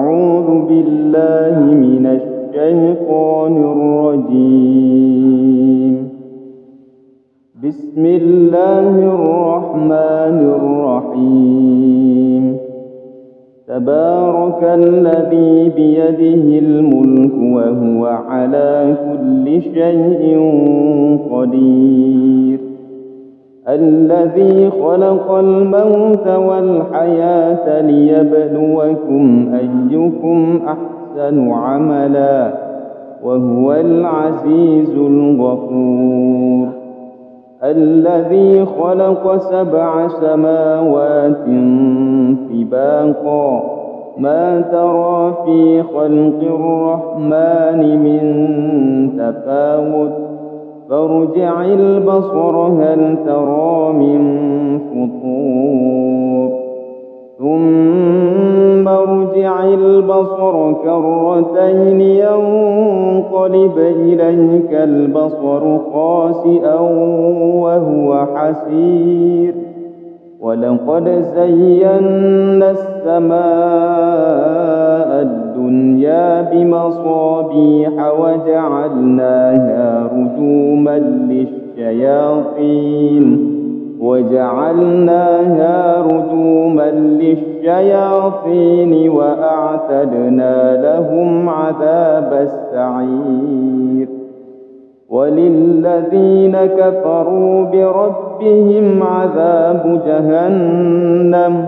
أعوذ بالله من الشيطان الرجيم. بسم الله الرحمن الرحيم. تبارك الذي بيده الملك وهو على كل شيء قدير. الذي خلق الموت والحياة ليبلوكم أيكم أحسن عملا وهو العزيز الغفور. الذي خلق 7 سماوات طباقا ما ترى في خلق الرحمن من تفاوت فارجع البصر هل ترى من فطور ثم ارجع البصر كرتين ينقلب إليك البصر خاسئا وهو حسير. ولقد زينا السماء الدنيا بمصابيح وجعلناها رجوما للشياطين وأعتدنا لهم عذاب السعير. وللذين كفروا بربهم عذاب جهنم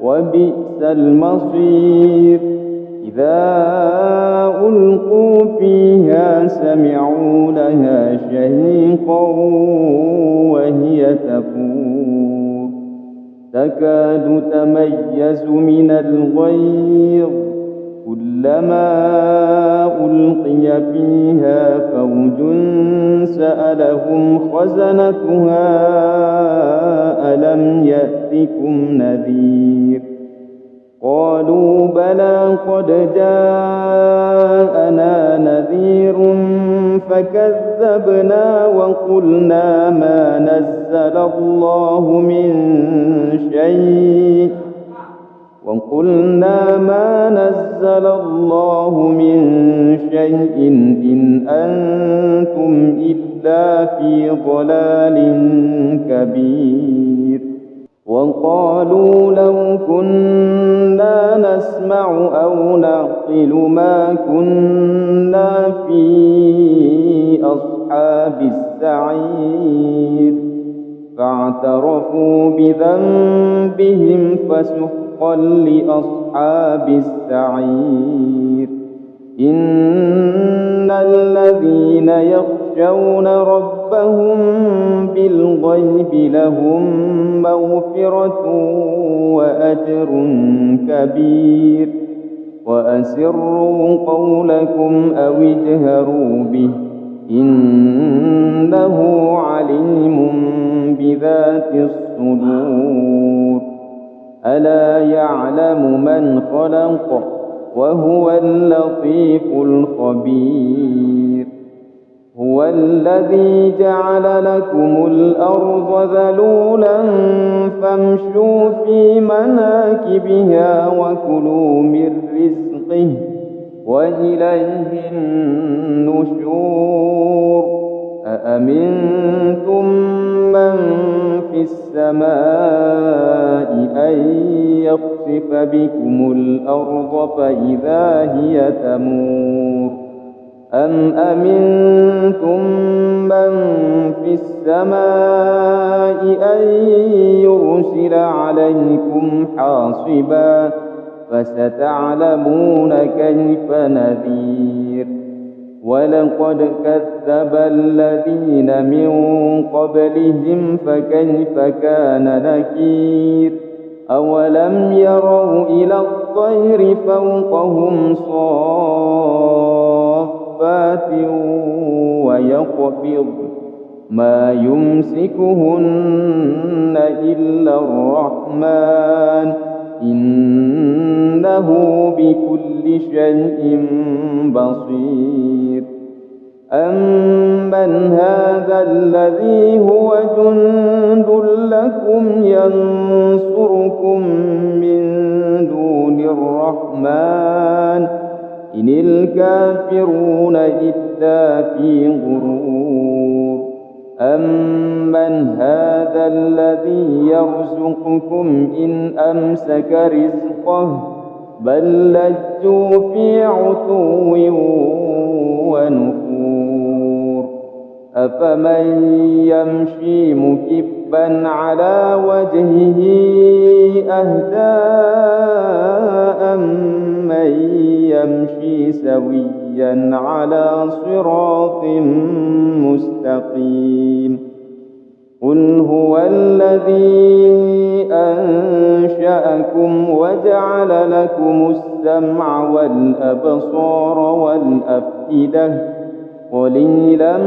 وبئس المصير. إذا ألقوا فيها سمعوا لها شهيقا وهي تفور تكاد تميز من الغيظ كلما ألقي فيها فوج سألهم خزنتها ألم يأتكم نذير. قالوا بلى قد جاءنا نذير فكذبنا وقلنا ما نزل الله من شيء إن أنتم إلا في ضلال كبير. وقالوا لو كنا نسمع أو نعقل ما كنا في أصحاب السعير. فاعترفوا بذنبهم فسحقا لأصحاب السعير. إن الذين يخشون ربهم بالغيب لهم مغفرة وأجر كبير. وأسروا قولكم أو اجهروا به إنه عليم بذات الصدور. ألا يعلم من خلق وهو اللطيف الخبير. هو الذي جعل لكم الأرض ذلولا فامشوا في مناكبها وكلوا من رزقه وإليه النشور. أأمنتم من في السماء أن يخسف بكم الأرض فإذا هي تمور أم أمنتم من في السماء أن يرسل عليكم حاصبا فستعلمون كيف نذير. ولقد كذب الذين من قبلهم فكيف كان نكير. أولم يروا إلى الطير فوقهم صافات ويقبض ما يمسكهن إلا الرحمن إنه بكل شيء بصير. أمن هذا الذي هو جند لكم ينصركم من دون الرحمن إن الكافرون إلا في غرور أمن هذا الذي يرزقكم إن أمسك رزقه بل لجوا في عتو ونفور أفمن يمشي مكبا على وجهه أهدى أمن يمشي سويا على صراط مستقيم قل هو الذي أنشأكم وجعل لكم السمع والأبصار والأفئدة قليلا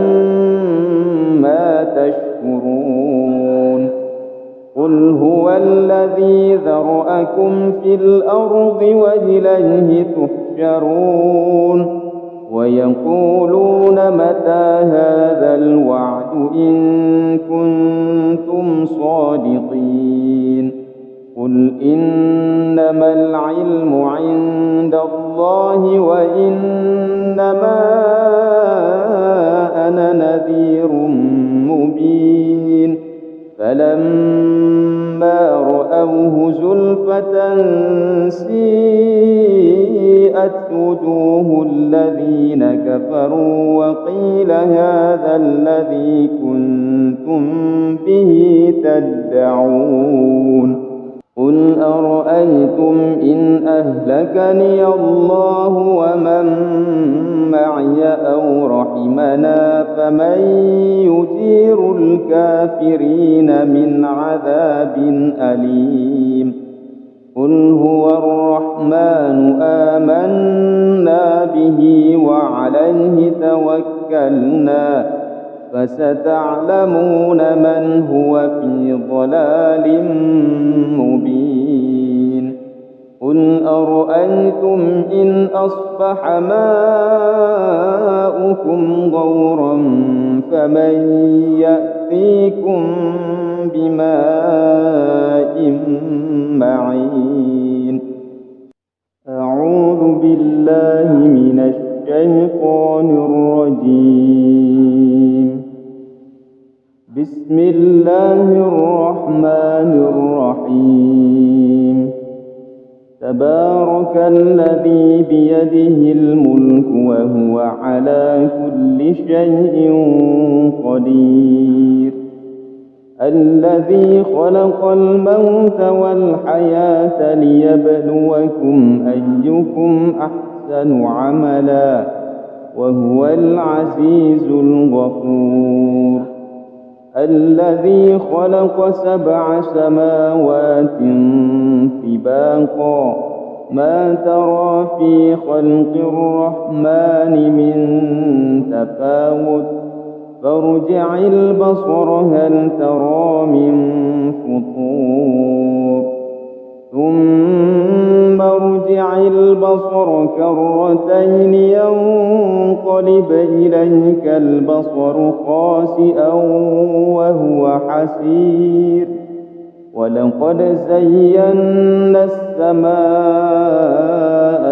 ما تشكرون قل هو الذي ذرأكم في الأرض وإليه تحشرون ويقولون متى هذا الوعد إن كنتم صادقين قل إنما العلم عند الله وإنما أنا نذير مبين فلما رأوه زلفة سيئت وجوه الذين كفروا وقيل هذا الذي كنتم به تدعون قل أرأيتم إن أهلكني الله ومن معي أو رحمنا فمن يجير الكافرين من عذاب أليم قل هو الرحمن آمنا به وعليه توكلنا فستعلمون من هو في ضلال مبين قل أرأيتم إن أصبح ماؤكم غورا فمن يأتيكم بماء معين أعوذ بالله من الشيطان الرجيم بسم الله الرحمن الرحيم تبارك الذي بيده الملك وهو على كل شيء قدير الذي خلق الموت والحياة ليبلوكم أيكم أحسن عملا وهو العزيز الغفور الذي خلق 7 سماوات طباقا ما ترى في خلق الرحمن من تفاوت فارجع البصر هل ترى من فطور ثم ارجع البصر كرتين ينقلب إليك البصر خاسئا وهو حسير ولقد زينا السماء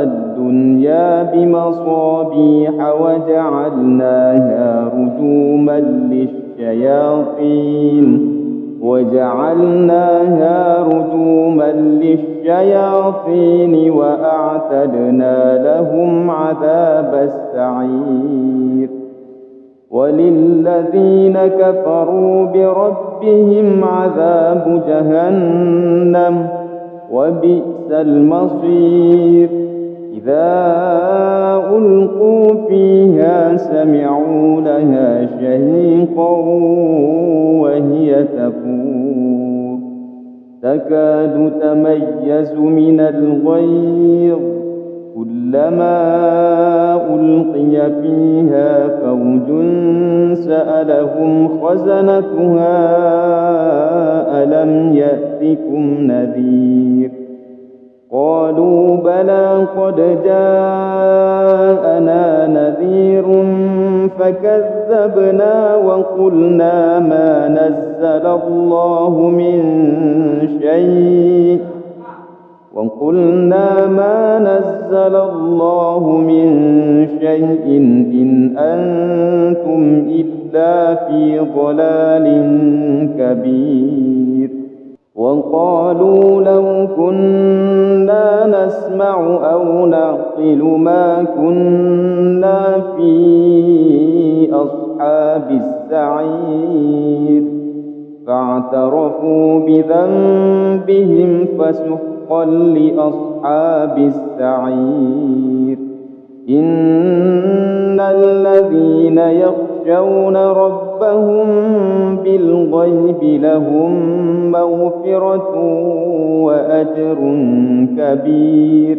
الدنيا بمصابيح وجعلناها رجوما للشياطين وأعتدنا لهم عذاب السعير وللذين كفروا بربهم عذاب جهنم وبئس المصير إذا ألقوا فيها سمعوا لها شهيقا وهي تفور تكاد تميز من الغيظ كلما ألقي فيها فوج سألهم خزنتها ألم يأتكم نذير قالوا بلى قد جاءنا نذير فكذبنا وقلنا ما نزل الله من شيء وقلنا ما نزل الله من شيء إن أنتم إلا في ضلال كبير وقالوا لو كنا نسمع أو نعقل ما كنا في أصحاب السعير فاعترفوا بذنبهم فسحقا لأصحاب السعير إن الذين يخشون ربهم بالغيب لهم مغفرة وأجر كبير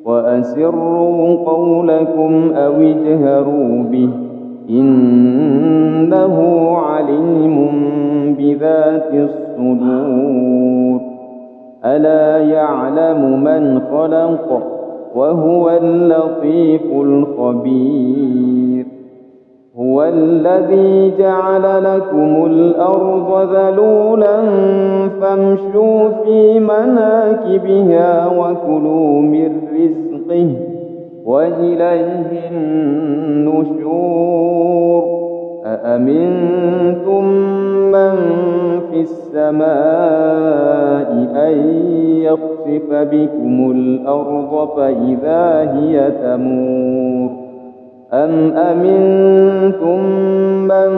وأسروا قولكم أو اجهروا به إنه عليم بذات الصدور ألا يعلم من خلق وهو اللطيف الخبير هو الذي جعل لكم الأرض ذلولا فامشوا في مناكبها وكلوا من رزقه وإليه النشور أأمنتم من في السماء أن يخسف بكم الأرض فإذا هي تمور أم أمنتم من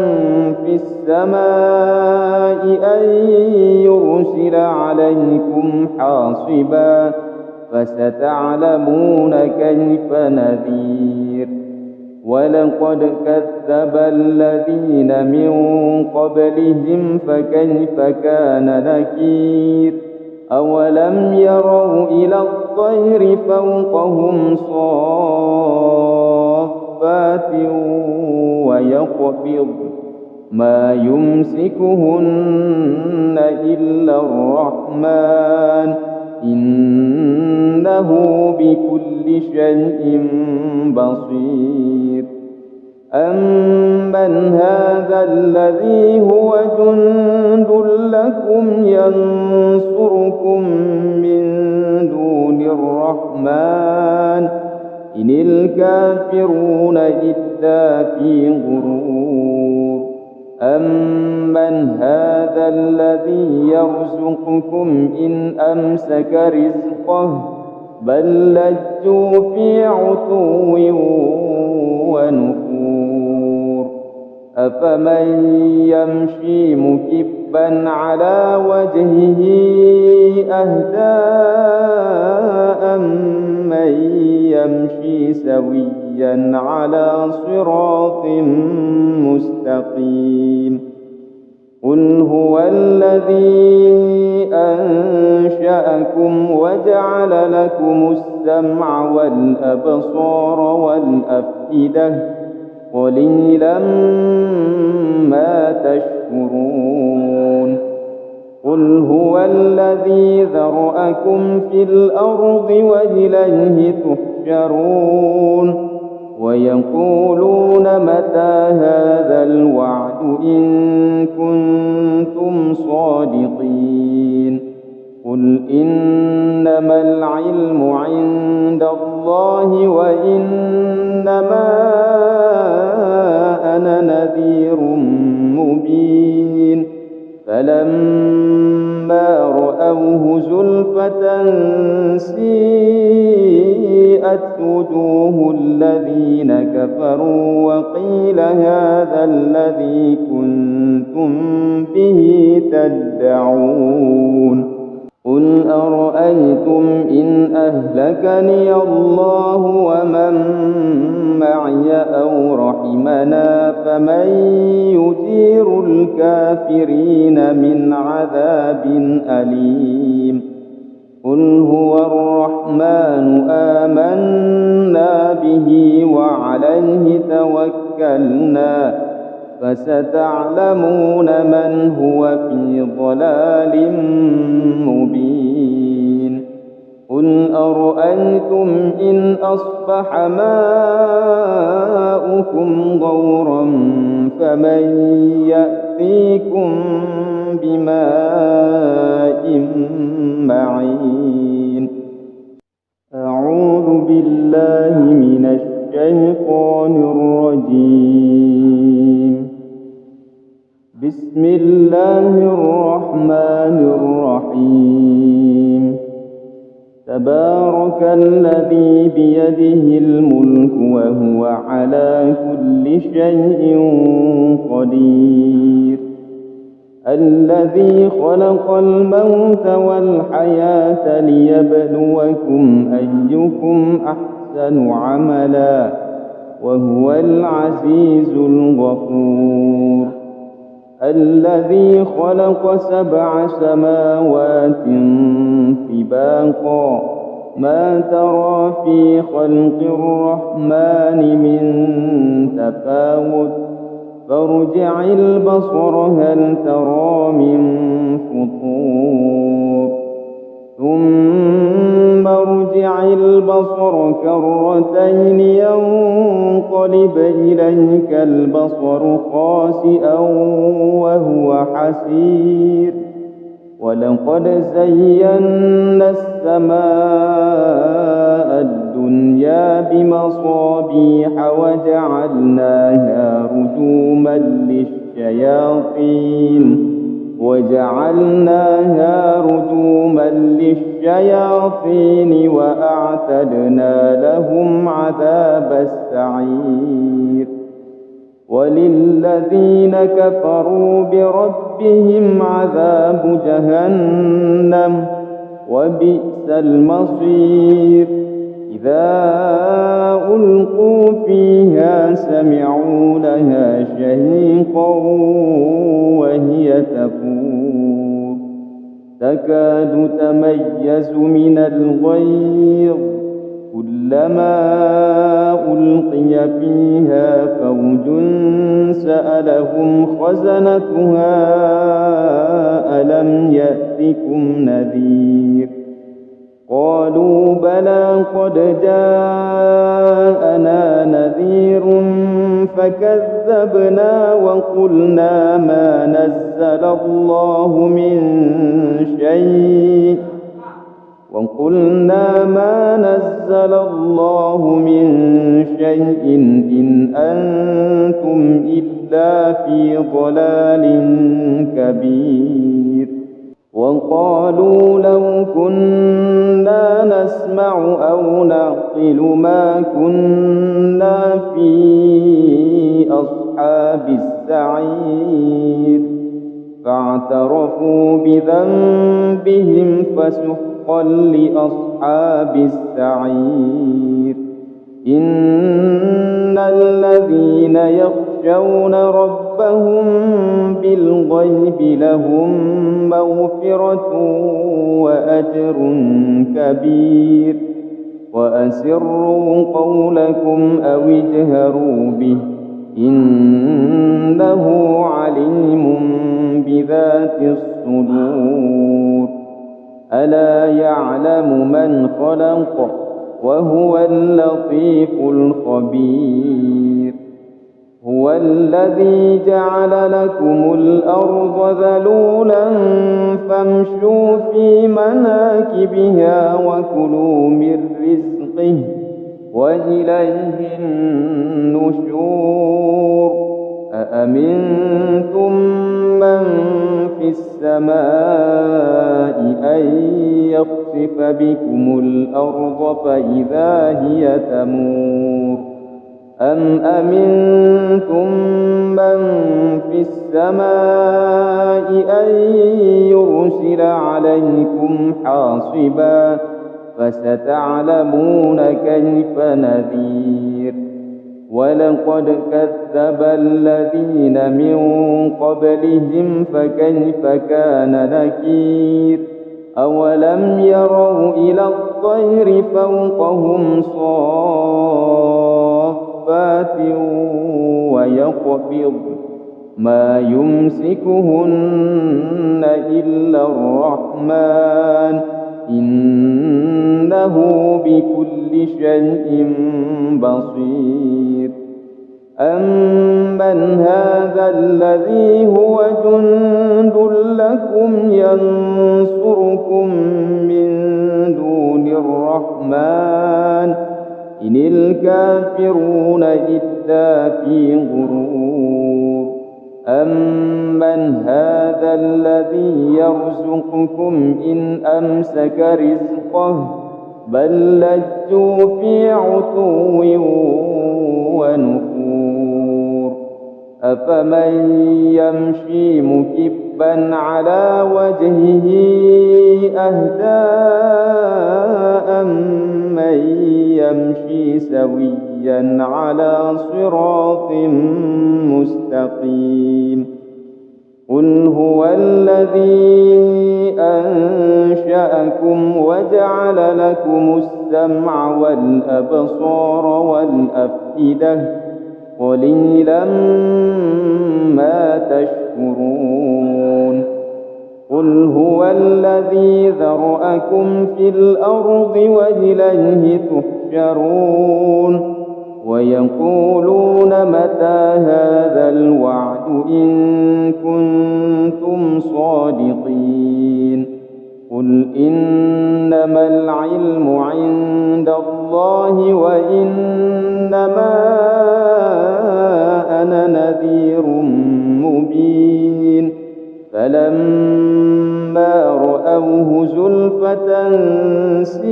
في السماء أن يرسل عليكم حاصبا فستعلمون كيف نذير ولقد كذب الذين من قبلهم فكيف كان نكير أولم يروا إلى الطير فوقهم صافات ويقبض ما يمسكهن إلا الرحمن إنه بكل شيء بصير أمن هذا الذي هو جند لكم ينصركم من دون الرحمن إن الكافرون إلا في غرور أمن هذا الذي يرزقكم إن أمسك رزقه بل لجوا في عتو ونفور أفمن يمشي مكبا على وجهه أهدى أمن يمشي سويا على صراط مستقيم قل هو الذي أنشأكم وجعل لكم السمع والأبصار والأفئدة قليلا ما تشكرون قل هو الذي ذرأكم في الأرض وإليه تحشرون ويقولون متى هذا الوعد إن كنتم صادقين قل إنما العلم عند الله وإنما أنا نذير مبين فلما رأوه زلفة سيئت وجوه الذين كفروا وقيل هذا الذي كنتم به تدعون قل أرأيتم إن أهلكني الله ومن معي أو رحمنا فمن يجير الكافرين من عذاب أليم قل هو الرحمن آمنا به وعليه توكلنا فستعلمون من هو في ضلال مبين قل أرأيتم إن أصبح ماؤكم غورا فمن يأتيكم بماء معين أعوذ بالله من الشيطان الرجيم. بسم الله الرحمن الرحيم. تبارك الذي بيده الملك وهو على كل شيء قدير. الذي خلق الموت والحياة ليبلوكم أيكم أحسن عملا وهو العزيز الغفور. الذي خلق 7 سماوات طباقا ما ترى في خلق الرحمن من تفاوت فارجع البصر هل ترى من فطور ثم ارجع البصر كرتين ينقلب إليك البصر خاسئا وهو حسير. ولقد زينا السماء الدنيا بمصابيح وجعلناها رجوما للشياطين وأعتدنا لهم عذاب السعير. وللذين كفروا بربهم عذاب جهنم وبئس المصير. إذا ألقوا فيها سمعوا لها شهيقا وهي تفور تكاد تميز من الغيظ كلما ألقي فيها فوج سألهم خزنتها ألم يأتكم نذير قالوا بلى قد جاءنا نذير فكذبنا وقلنا ما نزل الله من شيء إن أنتم إلا في ضلال كبير. وقالوا لو كنا نسمع أو نعقل ما كنا في أصحاب السعير فاعترفوا بذنبهم فسحقا لأصحاب السعير. إن الذين يخشون ربهم بالغيب لهم مغفرة وأجر كبير. وأسروا قولكم أو اجهروا به إنه عليم بذات الصدور. ألا يعلم من خلق وهو اللطيف الخبير. هو الذي جعل لكم الأرض ذلولا فامشوا في مناكبها وكلوا من رزقه وإليه النشور. أأمنتم من في السماء أن يخسف بكم الأرض فإذا هي تمور أم أمنتم من في السماء أن يرسل عليكم حاصبا فستعلمون كيف نذير. ولقد كذب الذين من قبلهم فكيف كان نكير. أولم يروا إلى الطير فوقهم صافات ويقبض ما يمسكهن إلا الرحمن إنه بكل شيء بصير. أَمَّنْ هَذَا الَّذِي هُوَ جُندٌ لَّكُمْ يَنصُرُكُم مِّن دُونِ الرَّحْمَٰنِ إِنِ الْكَافِرُونَ إِلَّا فِي غُرُورٍ أَمَّنْ هَذَا الَّذِي يَرْزُقُكُمْ إِنْ أَمْسَكَ رِزْقَهُ بَل لَّجُّوا فِي عُتُوٍّ وَنُفُورٍ أَفَمَن يَمْشِي مُكِبًّا عَلَىٰ وَجْهِهِ أَهْدَىٰ أَمَّن يَمْشِي سَوِيًّا عَلَىٰ صِرَاطٍ مُّسْتَقِيمٍ قُلْ هُوَ الَّذِي أَنشَأَكُمْ وَجَعَلَ لَكُمُ السَّمْعَ وَالْأَبْصَارَ وَالْأَفْئِدَةَ قَلِيلًا مَّا تَشْكُرُونَ قُلْ هُوَ الَّذِي ذَرَأَكُمْ فِي الْأَرْضِ وَإِلَيْهِ تُحْشَرُونَ وَيَقُولُونَ مَتَىٰ هَٰذَا الْوَعْدُ إِن كُنتُمْ صَادِقِينَ قُلْ إِنَّمَا الْعِلْمُ عِندَ اللَّهِ وَإِنَّمَا أَنَا نَذِيرٌ مُّبِينٌ فَلَمَّا رَأَوْهُ زُلْفَةً سِيئَتْ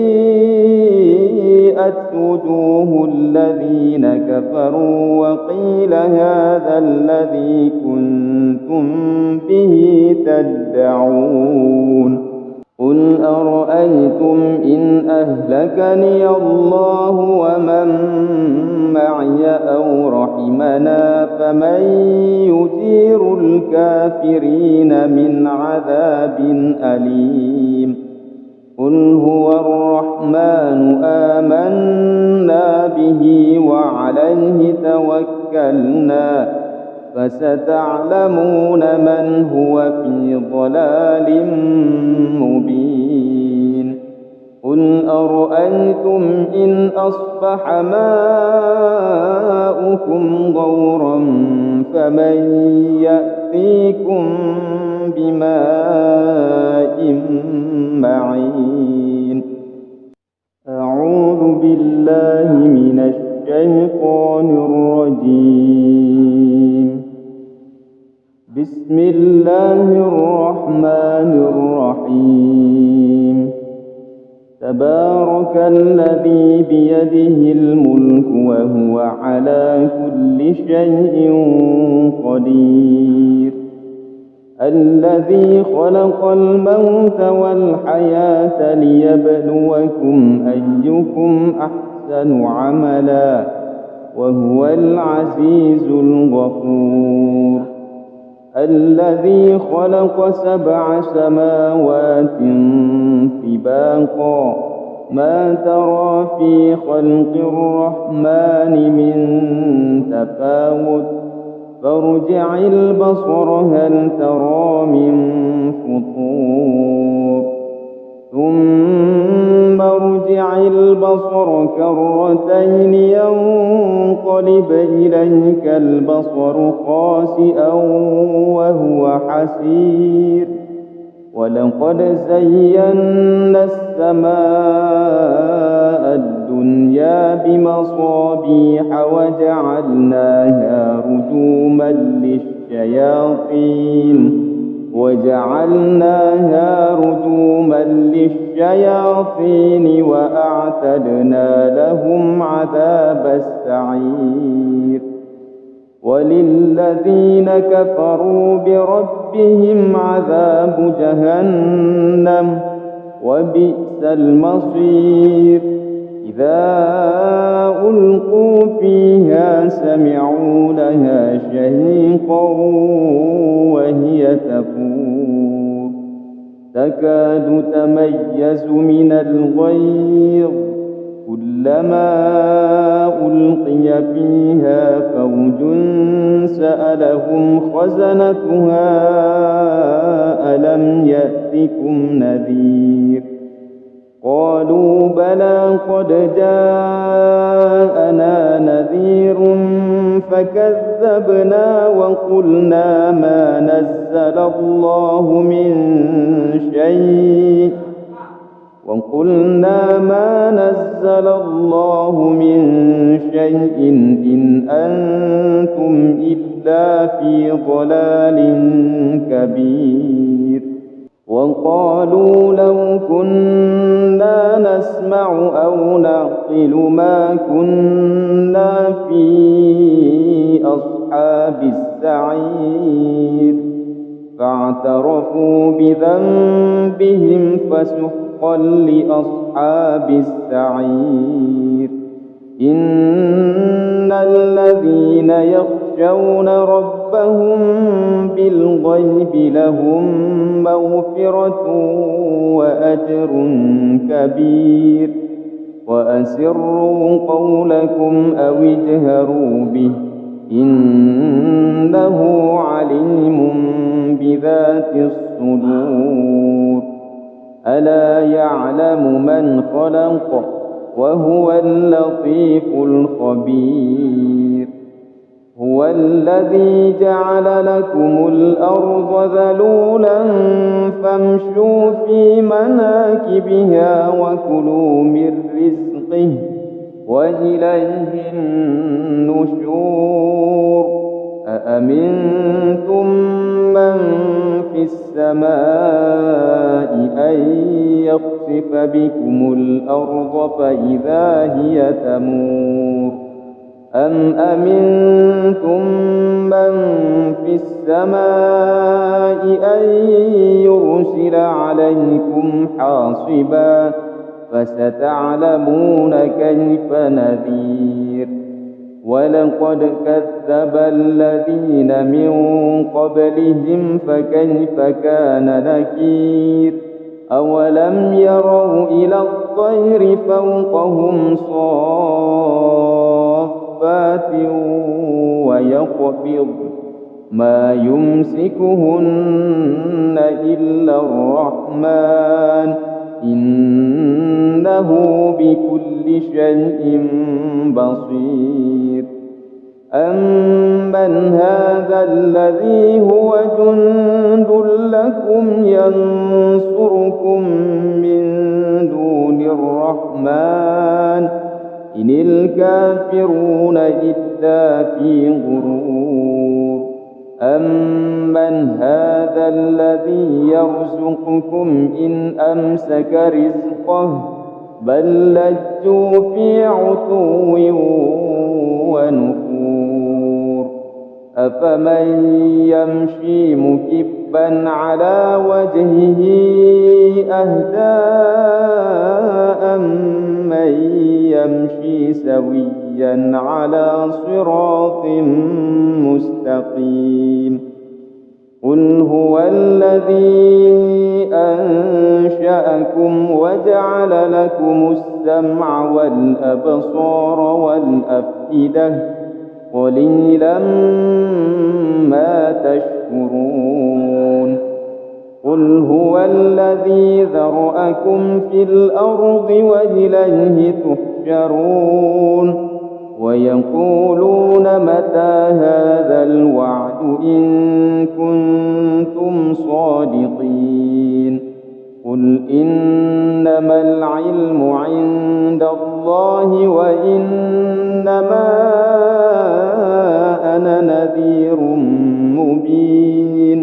وُجُوهُ الَّذِينَ كَفَرُوا وَقِيلَ هَٰذَا الَّذِي كُنتُم بِهِ تَدَّعُونَ قُلْ أَرَأَيْتُمْ إِنْ أَهْلَكَنِيَ اللَّهُ وَمَن مَّعِيَ أَوْ رَحِمَنَا فَمَن يُجِيرُ الْكَافِرِينَ مِنْ عَذَابٍ أَلِيمٍ قُلْ هُوَ الرَّحْمَٰنُ آمَنَّا بِهِ وَعَلَيْهِ تَوَكَّلْنَا فَسَتَعْلَمُونَ مَنْ هُوَ فِي ضَلَالٍ مُّبِينٍ قُلْ أَرَأَيْتُمْ إِنْ أَصْبَحَ مَاؤُكُمْ غَوْرًا فَمَن يَأْتِيكُم بِمَاءٍ مَّعِينٍ أَعُوذُ بِاللَّهِ مِنَ الشَّيْطَانِ الرَّجِيمِ بسم الله الرحمن الرحيم تبارك الذي بيده الملك وهو على كل شيء قدير الذي خلق الموت والحياة ليبلوكم أيكم أحسن عملا وهو العزيز الغفور الذي خلق 7 سماوات طباقا ما ترى في خلق الرحمن من تفاوت فارجع البصر هل ترى من فطور ثم ارجع البصر كرتين ينقلب إليك البصر خاسئا وهو حسير ولقد زينا السماء الدنيا بمصابيح وجعلناها رجوما للشياطين وأعتدنا لهم عذاب السعير وللذين كفروا بربهم عذاب جهنم وبئس المصير إذا ألقوا فيها سمعوا لها شهيقا وهي تفور تكاد تميز من الغيظ كلما ألقي فيها فوج سألهم خزنتها ألم يأتكم نذير قالوا بلى قد جاءنا نذير فكذبنا وقلنا ما نزل الله من شيء إن أنتم إلا في ضلال كبير. وقالوا لو كنا نسمع أو نعقل ما كنا في أصحاب السعير فاعترفوا بذنبهم فسحقا لأصحاب السعير. إن الذين يخشون ربهم بالغيب لهم مغفرة وأجر كبير. وأسروا قولكم أو اجهروا به إنه عليم بذات الصدور. ألا يعلم من خلق وهو اللطيف الخبير. هو الذي جعل لكم الأرض ذلولا فامشوا في مناكبها وكلوا من رزقه وإليه النشور. أأمنتم من في السماء أن يخسف بكم الأرض فإذا هي تمور أم أمنتم من في السماء أن يرسل عليكم حاصبا فستعلمون كيف نذير. ولقد كذب الذين من قبلهم فكيف كان نكير. أولم يروا إلى الطير فوقهم صافات ويقبض ما يمسكهن إلا الرحمن إنه بكل شيء بصير. أمن هذا الذي هو جند لكم ينصركم من دون الرحمن إن الكافرون إلا في غرور. أمن هذا الذي يرزقكم إن أمسك رزقه بل لجوا في عتو ونفور. أفمن يمشي مكبا على وجهه أهدى أمن يمشي سويا على صراط مستقيم. قل هو الذي أنشأكم وجعل لكم السمع والأبصار والأفئدة قليلا ما تشكرون. قل هو الذي ذرأكم في الأرض وإليه تحشرون. ويقولون متى هذا الوعد إن كنتم صادقين. قل إنما العلم عند الله وإنما أنا نذير مبين.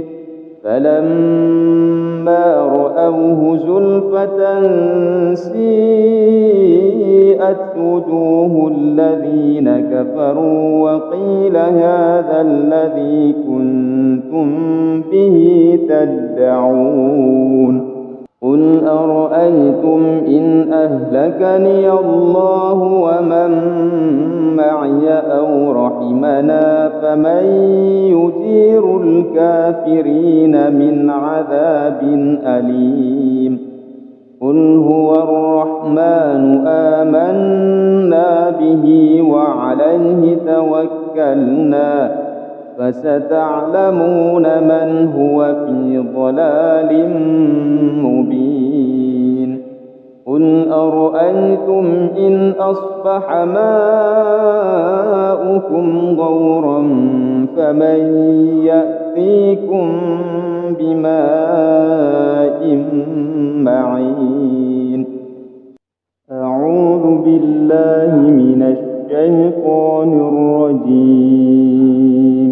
فلما رأوه زلفة سيئت وجوه الذين كفروا وقيل هذا الذي كنتم به تدعون. قل أرأيتم إن أهلكني الله ومن معي أو رحمنا فمن يجير الكافرين من عذاب أليم. قل هو الرحمن آمنا به وعليه توكلنا فستعلمون من هو في ضلال مبين. قل أرأيتم إن أصبح ماؤكم غورا فمن يأتيكم بماء معين. أعوذ بالله من الشيطان الرجيم.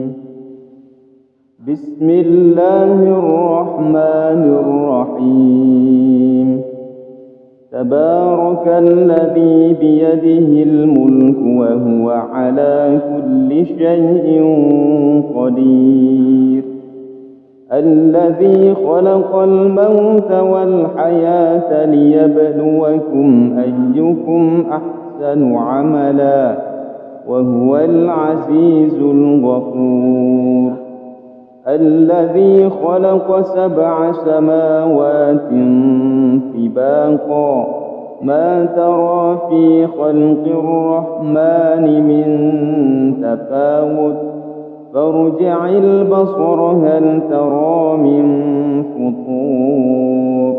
بسم الله الرحمن الرحيم. تبارك الذي بيده الملك وهو على كل شيء قدير. الذي خلق الموت والحياة ليبلوكم أيكم أحسن عملا وهو العزيز الغفور. الذي خلق 7 سماوات طباقا ما ترى في خلق الرحمن من تفاوت فارجع البصر هل ترى من فطور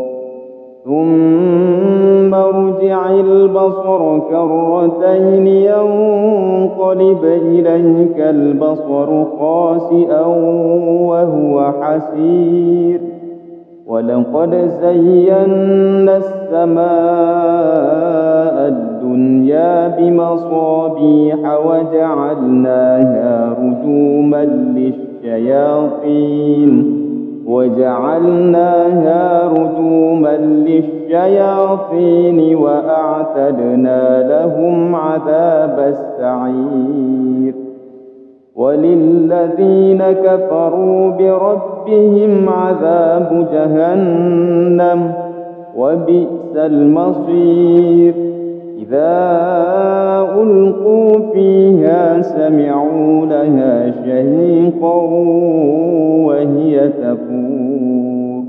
ثم ارجع البصر كرتين ينقلب إليك البصر خاسئا وهو حسير. ولقد زينا السماء الدنيا بمصابيح وجعلناها رجوما للشياطين وأعتدنا لهم عذاب السعير. وللذين كفروا بربهم عذاب جهنم وبئس المصير. إذا ألقوا فيها سمعوا لها شهيقا وهي تفور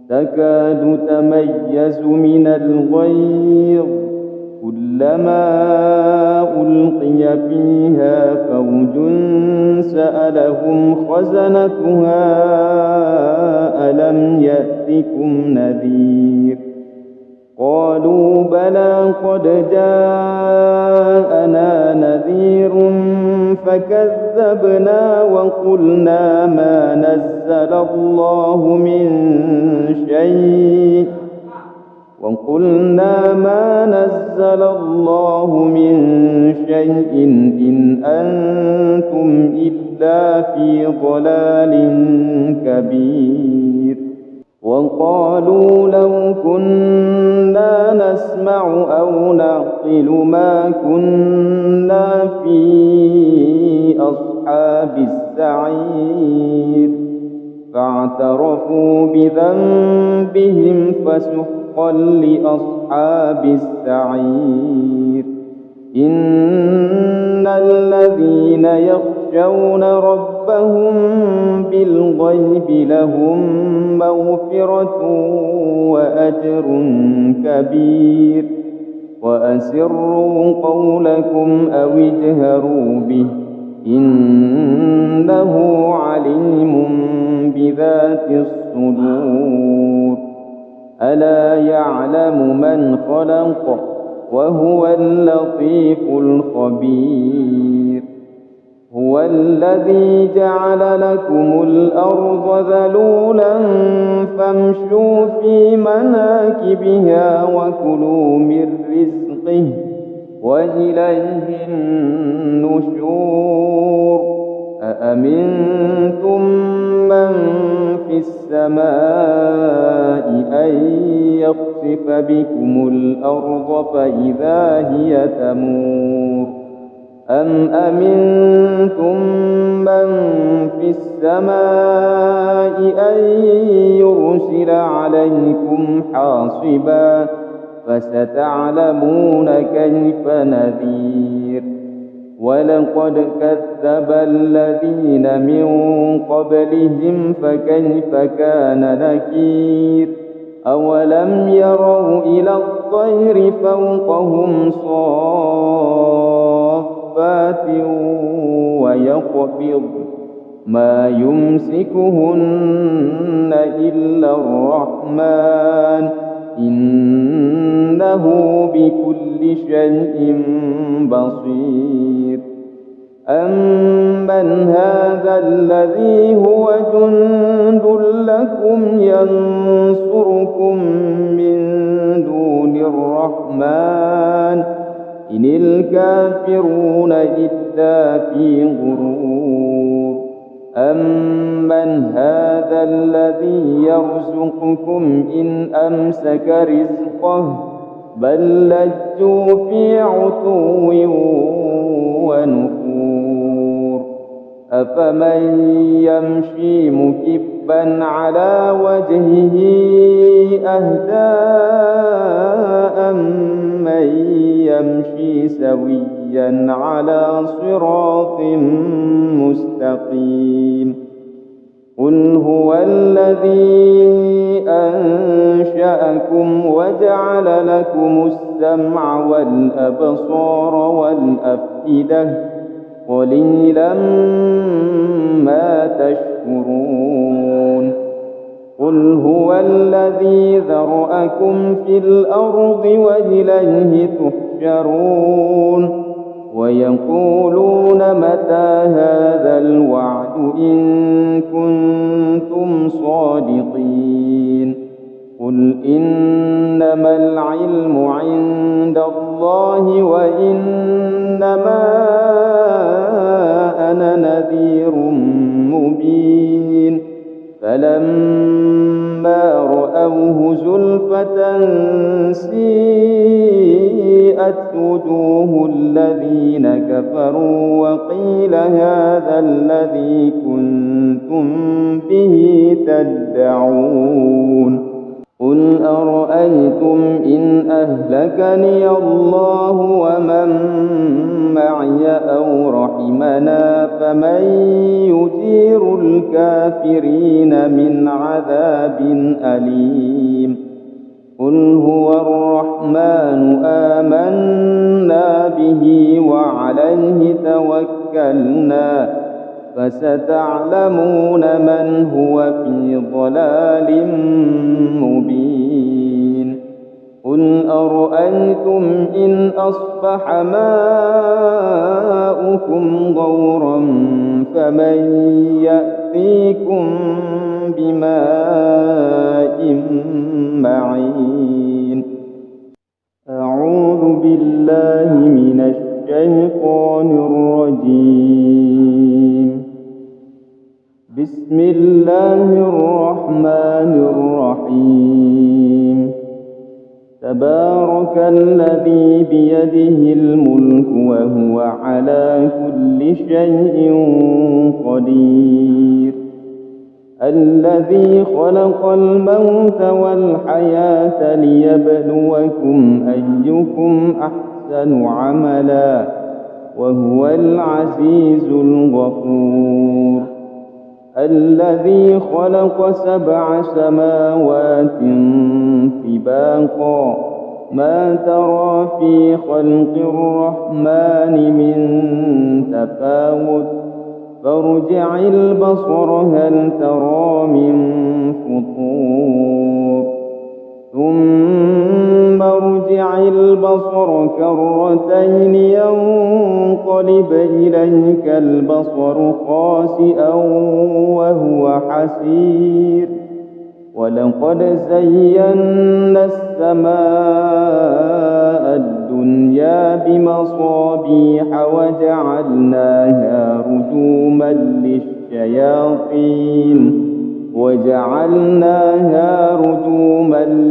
تكاد تميز من الغيظ كلما ألقي فيها فوج سألهم خزنتها ألم يأتكم نذير قالوا بلى قد جاءنا نذير فكذبنا وقلنا ما نزل الله من شيء إن أنتم إلا في ضلال كبير. وقالوا لو كنا نسمع أو نعقل ما كنا في أصحاب السعير فاعترفوا بذنبهم فسحقا لأصحاب السعير. إن الذين يخشون ربهم بالغيب لهم مغفرة وأجر كبير. وأسروا قولكم أو اجهروا به إنه عليم بذات الصدور. ألا يعلم من خلق وهو اللطيف الخبير. هو الذي جعل لكم الأرض ذلولا فامشوا في مناكبها وكلوا من رزقه وإليه النشور. أأمنتم من في السماء أن يخسف بكم الأرض فإذا هي تمور أم أمنتم من في السماء أن يرسل عليكم حاصبا فستعلمون كيف نذير. ولقد كذب الذين من قبلهم فكيف كان نكير. أولم يروا إلى الطير فوقهم صافات ويقبض ما يمسكهن إلا الرحمن إنه بكل شيء بصير. أمن هذا الذي هو جند لكم ينصركم من دون الرحمن إن الكافرون إلا في غرور. أمن هذا الذي يرزقكم إن أمسك رزقه بل لجوا في عتو ونفور. أفمن يمشي مكبا على وجهه أهدى أمن يمشي سويا على صراط مستقيم. قل هو الذي أنشأكم وجعل لكم السمع والأبصار والأفئدة قليلا ما تشكرون. قل هو الذي ذرأكم في الأرض وإليه تحشرون. ويقولون متى هذا الوعد إن كنتم صادقين. قل إنما العلم عند الله وإنما أنا نذير مبين. فلما رأوه زلفة سيئت وجوه الذين كفروا وقيل هذا الذي كنتم به تدعون. قل أرأيتم إن أهلكني الله ومن معي أو رحمنا فمن يجير الكافرين من عذاب أليم. قل هو الرحمن آمنا به وعليه توكلنا فستعلمون من هو في ضلال مبين. قل أرأيتم إن أصبح ماؤكم غورا فمن يأتيكم بماء معين. أعوذ بالله من الشيطان الرجيم. بسم الله الرحمن الرحيم. تبارك الذي بيده الملك وهو على كل شيء قدير. الذي خلق الموت والحياة ليبلوكم أيكم أحسن عملا وهو العزيز الغفور. الذي خلق 7 سماوات طباقا ما ترى في خلق الرحمن من تفاوت فارجع البصر هل ترى من فطور ثم ارجع البصر كرتين ينقلب إليك البصر خاسئا وهو حسير. ولقد زينا السماء الدنيا بمصابيح وجعلناها رجوما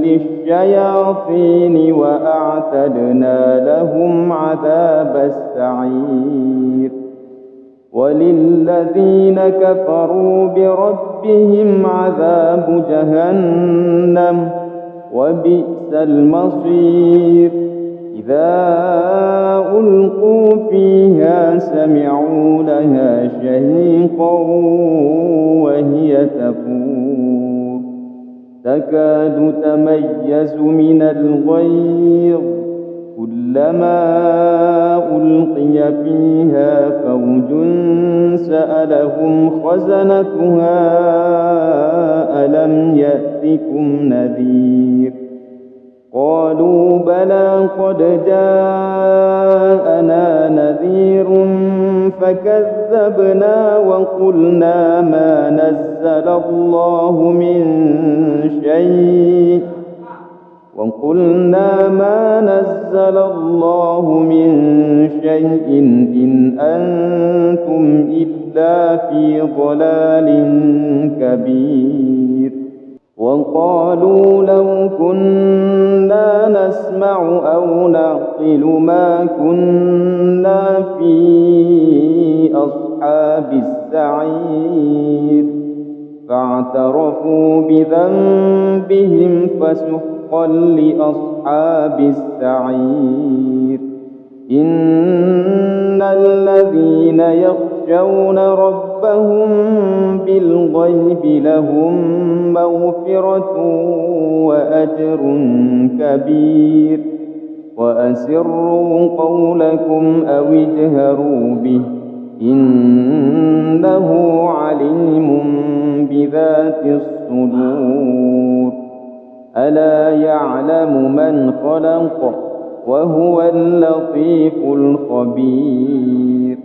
للشياطين وأعتدنا لهم عذاب السعير. وللذين كفروا بربهم عذاب جهنم وبئس المصير. إذا ألقوا فيها سمعوا لها شهيقا وهي تفور تكاد تميز من الغيظ كلما ألقي فيها فوج سألهم خزنتها ألم يأتكم نذير قالوا بلى قد جاءنا نذير فكذبنا وقلنا ما نزل الله من شيء إن أنتم إلا في ضلال كبير. وقالوا لو كنا نسمع أو نعقل ما كنا في أصحاب السعير فاعترفوا بذنبهم فسحقا لأصحاب السعير. إن الذين يخشون ربهم بالغيب لهم مغفرة وأجر كبير. وأسروا قولكم أو اجهروا به إنه عليم بذات الصدور. ألا يعلم من خلق وهو اللطيف الخبير.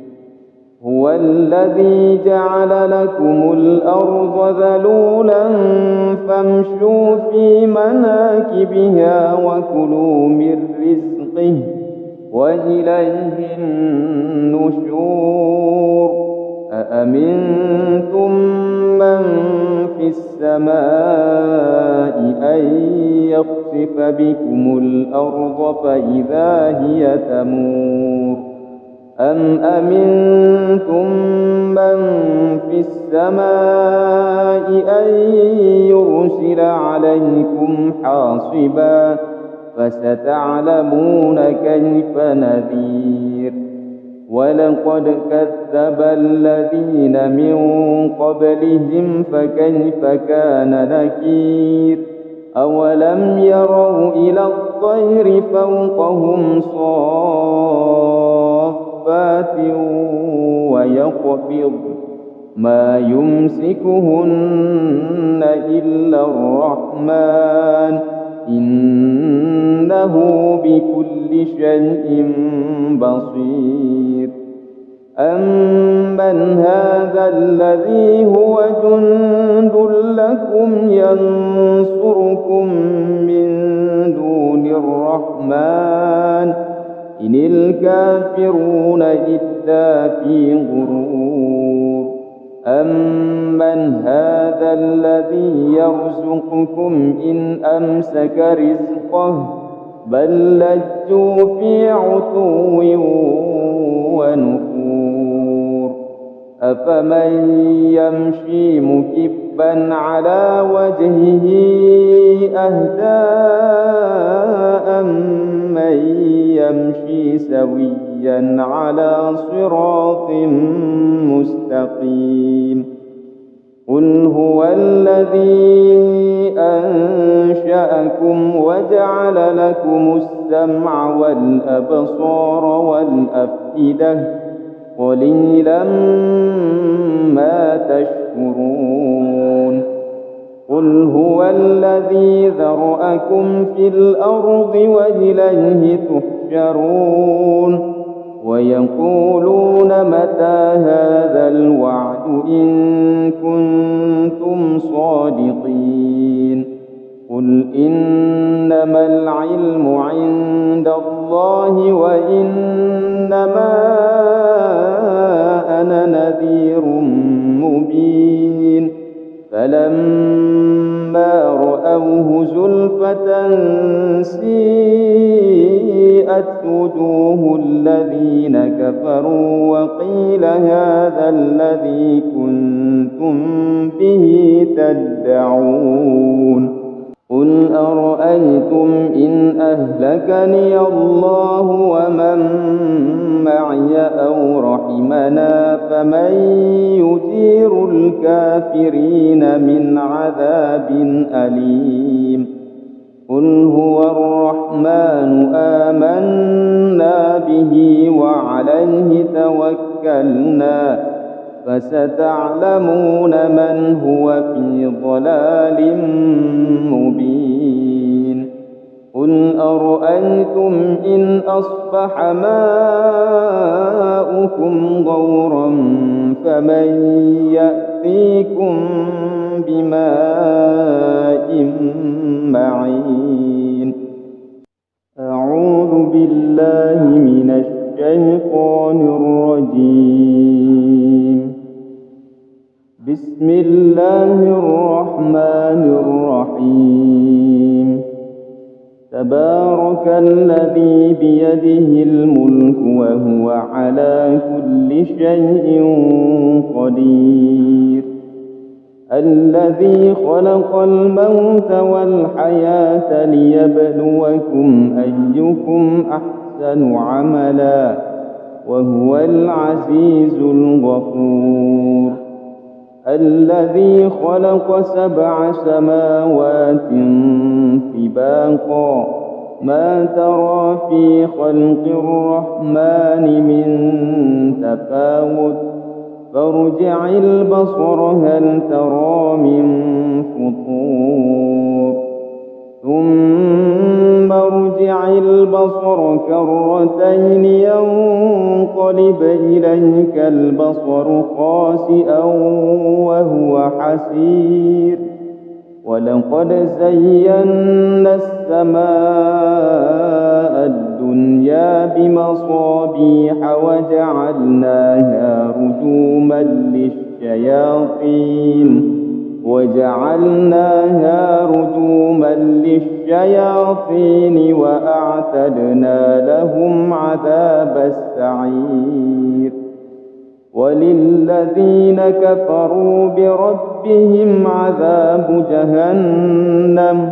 هو الذي جعل لكم الأرض ذلولا فامشوا في مناكبها وكلوا من رزقه وإليه النشور. أأمنتم من في السماء أن يخسف بكم الأرض فإذا هي تمور أم أمنتم من في السماء أن يرسل عليكم حاصبا فستعلمون كيف نذير. ولقد كذب الذين من قبلهم فكيف كان نكير. أولم يروا إلى الطير فوقهم صافات ويقبض ما يمسكهن إلا الرحمن إنه بكل شيء بصير. أمن هذا الذي هو جند لكم ينصركم من دون الرحمن إن الكافرون إلا في غرور. أمن هذا الذي يرزقكم إن أمسك رزقه بل لجوا في عتو ونفور. أفمن يمشي مكبا على وجهه أهدى أمن يمشي سويا على صراط مستقيم. قل هو الذي أنشأكم وجعل لكم السمع والأبصار والأفئدة قليلا ما تشكرون. قل هو الذي ذرأكم في الأرض وإليه تحشرون. ويقولون متى هذا الوعد إن كنتم صادقين. قل إنما العلم عند الله وإنما أنا نذير مبين. فلما رأوه زلفة سيئت وجوه الذين كفروا وقيل هذا الذي كنتم به تدعون. قل أرأيتم إن أهلكني الله ومن معي أو رحمنا فمن يجير الكافرين من عذاب أليم. قل هو الرحمن آمنا به وعليه توكلنا فستعلمون من هو في ضلال مبين. قل أرأيتم إن أصبح ماؤكم غورا فمن يأتيكم بماء معين. أعوذ بالله من الشيطان الرجيم. بسم الله الرحمن الرحيم. تبارك الذي بيده الملك وهو على كل شيء قدير. الذي خلق الموت والحياة ليبلوكم أيكم أحسن عملا وهو العزيز الغفور. الذي خلق 7 سماوات طباقا ما ترى في خلق الرحمن من تفاوت فارجع البصر هل ترى من فطور ثم ارجع البصر كرتين ينقلب إليك البصر خاسئا وهو حسير. ولقد زينا السماء الدنيا بمصابيح وجعلناها رجوما للشياطين وأعتدنا لهم عذاب السعير. وللذين كفروا بربهم عذاب جهنم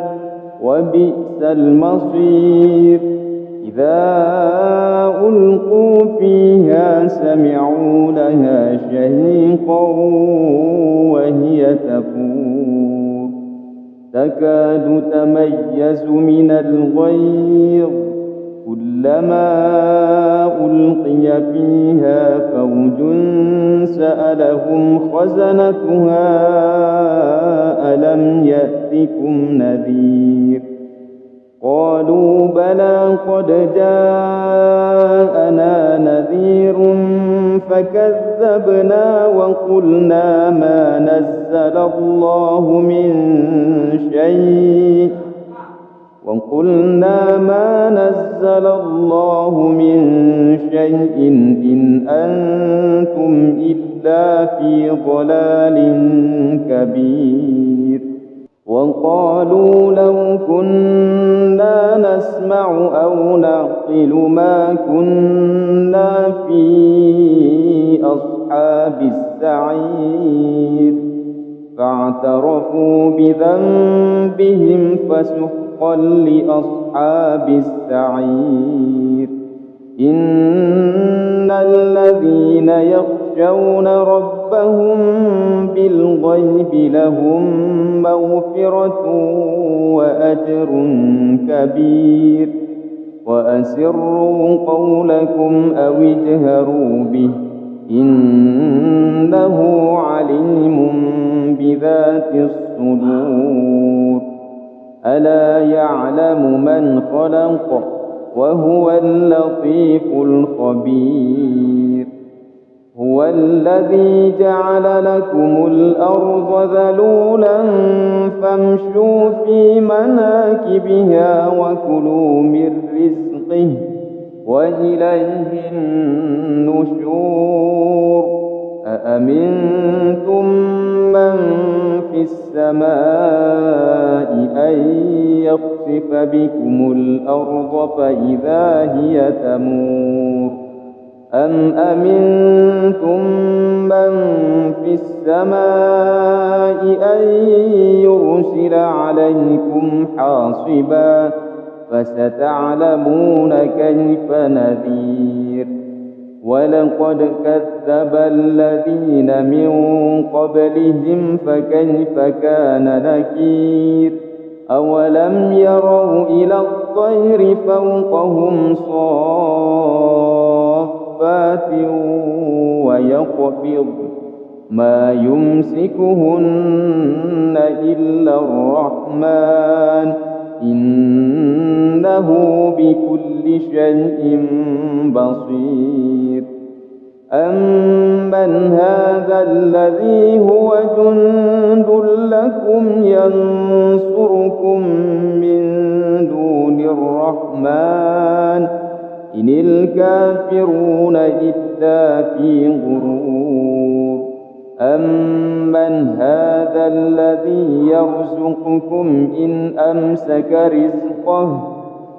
وبئس المصير. إذا ألقوا فيها سمعوا لها شهيقا وهي تفور تكاد تميز من الغيظ كلما ألقي فيها فوج سألهم خزنتها ألم يأتكم نذير قالوا بلى قد جاءنا نذير فكذبنا وقلنا ما نزل الله من شيء إن أنتم إلا في ضلال كبير. وقالوا لو كنا نسمع أو نعقل ما كنا في أصحاب السعير فاعترفوا بذنبهم فسحقا لأصحاب السعير. إن الذين يخشون ربهم بالغيب لهم مغفرة وأجر كبير. وأسروا قولكم أو اجهروا به إنه عليم بذات الصدور. ألا يعلم من خلق وهو اللطيف الخبير. هو الذي جعل لكم الأرض ذلولا فامشوا في مناكبها وكلوا من رزقه وإليه النشور. أأمنتم من في السماء أن يخسف بكم الأرض فإذا هي تمور أم أمنتم من في السماء أن يرسل عليكم حاصبا فستعلمون كيف نذير. ولقد كذب الذين من قبلهم فكيف كان نكير. أولم يروا إلى الطير فوقهم صافات ويقبض ما يمسكهن إلا الرحمن إنه بكل شيء بصير أمن هذا الذي هو جند لكم ينصركم من دون الرحمن إن الكافرون إلا في غرور أمن هذا الذي يرزقكم إن أمسك رزقه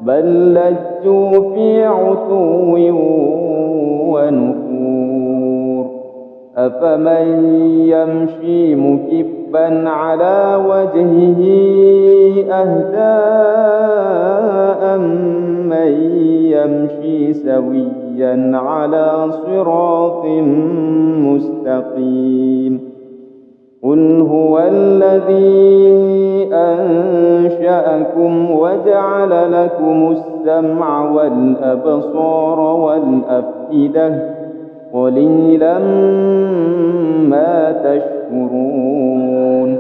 بل لجوا في عتو ونفور أفمن يمشي مكبا على وجهه أهدى أمن يمشي سويا على صراط مستقيم قل هو الذي أنشأكم وجعل لكم السمع والأبصار والأفئدة قليلا ما تشكرون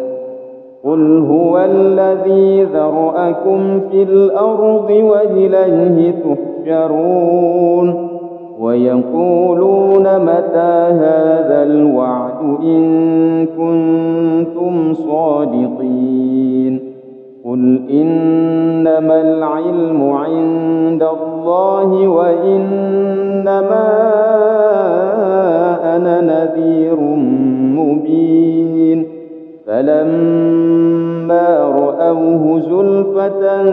قل هو الذي ذرأكم في الأرض وإليه تحشرون ويقولون متى هذا الوعد إن كنتم صادقين قل إنما العلم عند الله وإنما أنا نذير مبين فلما رأوه زلفة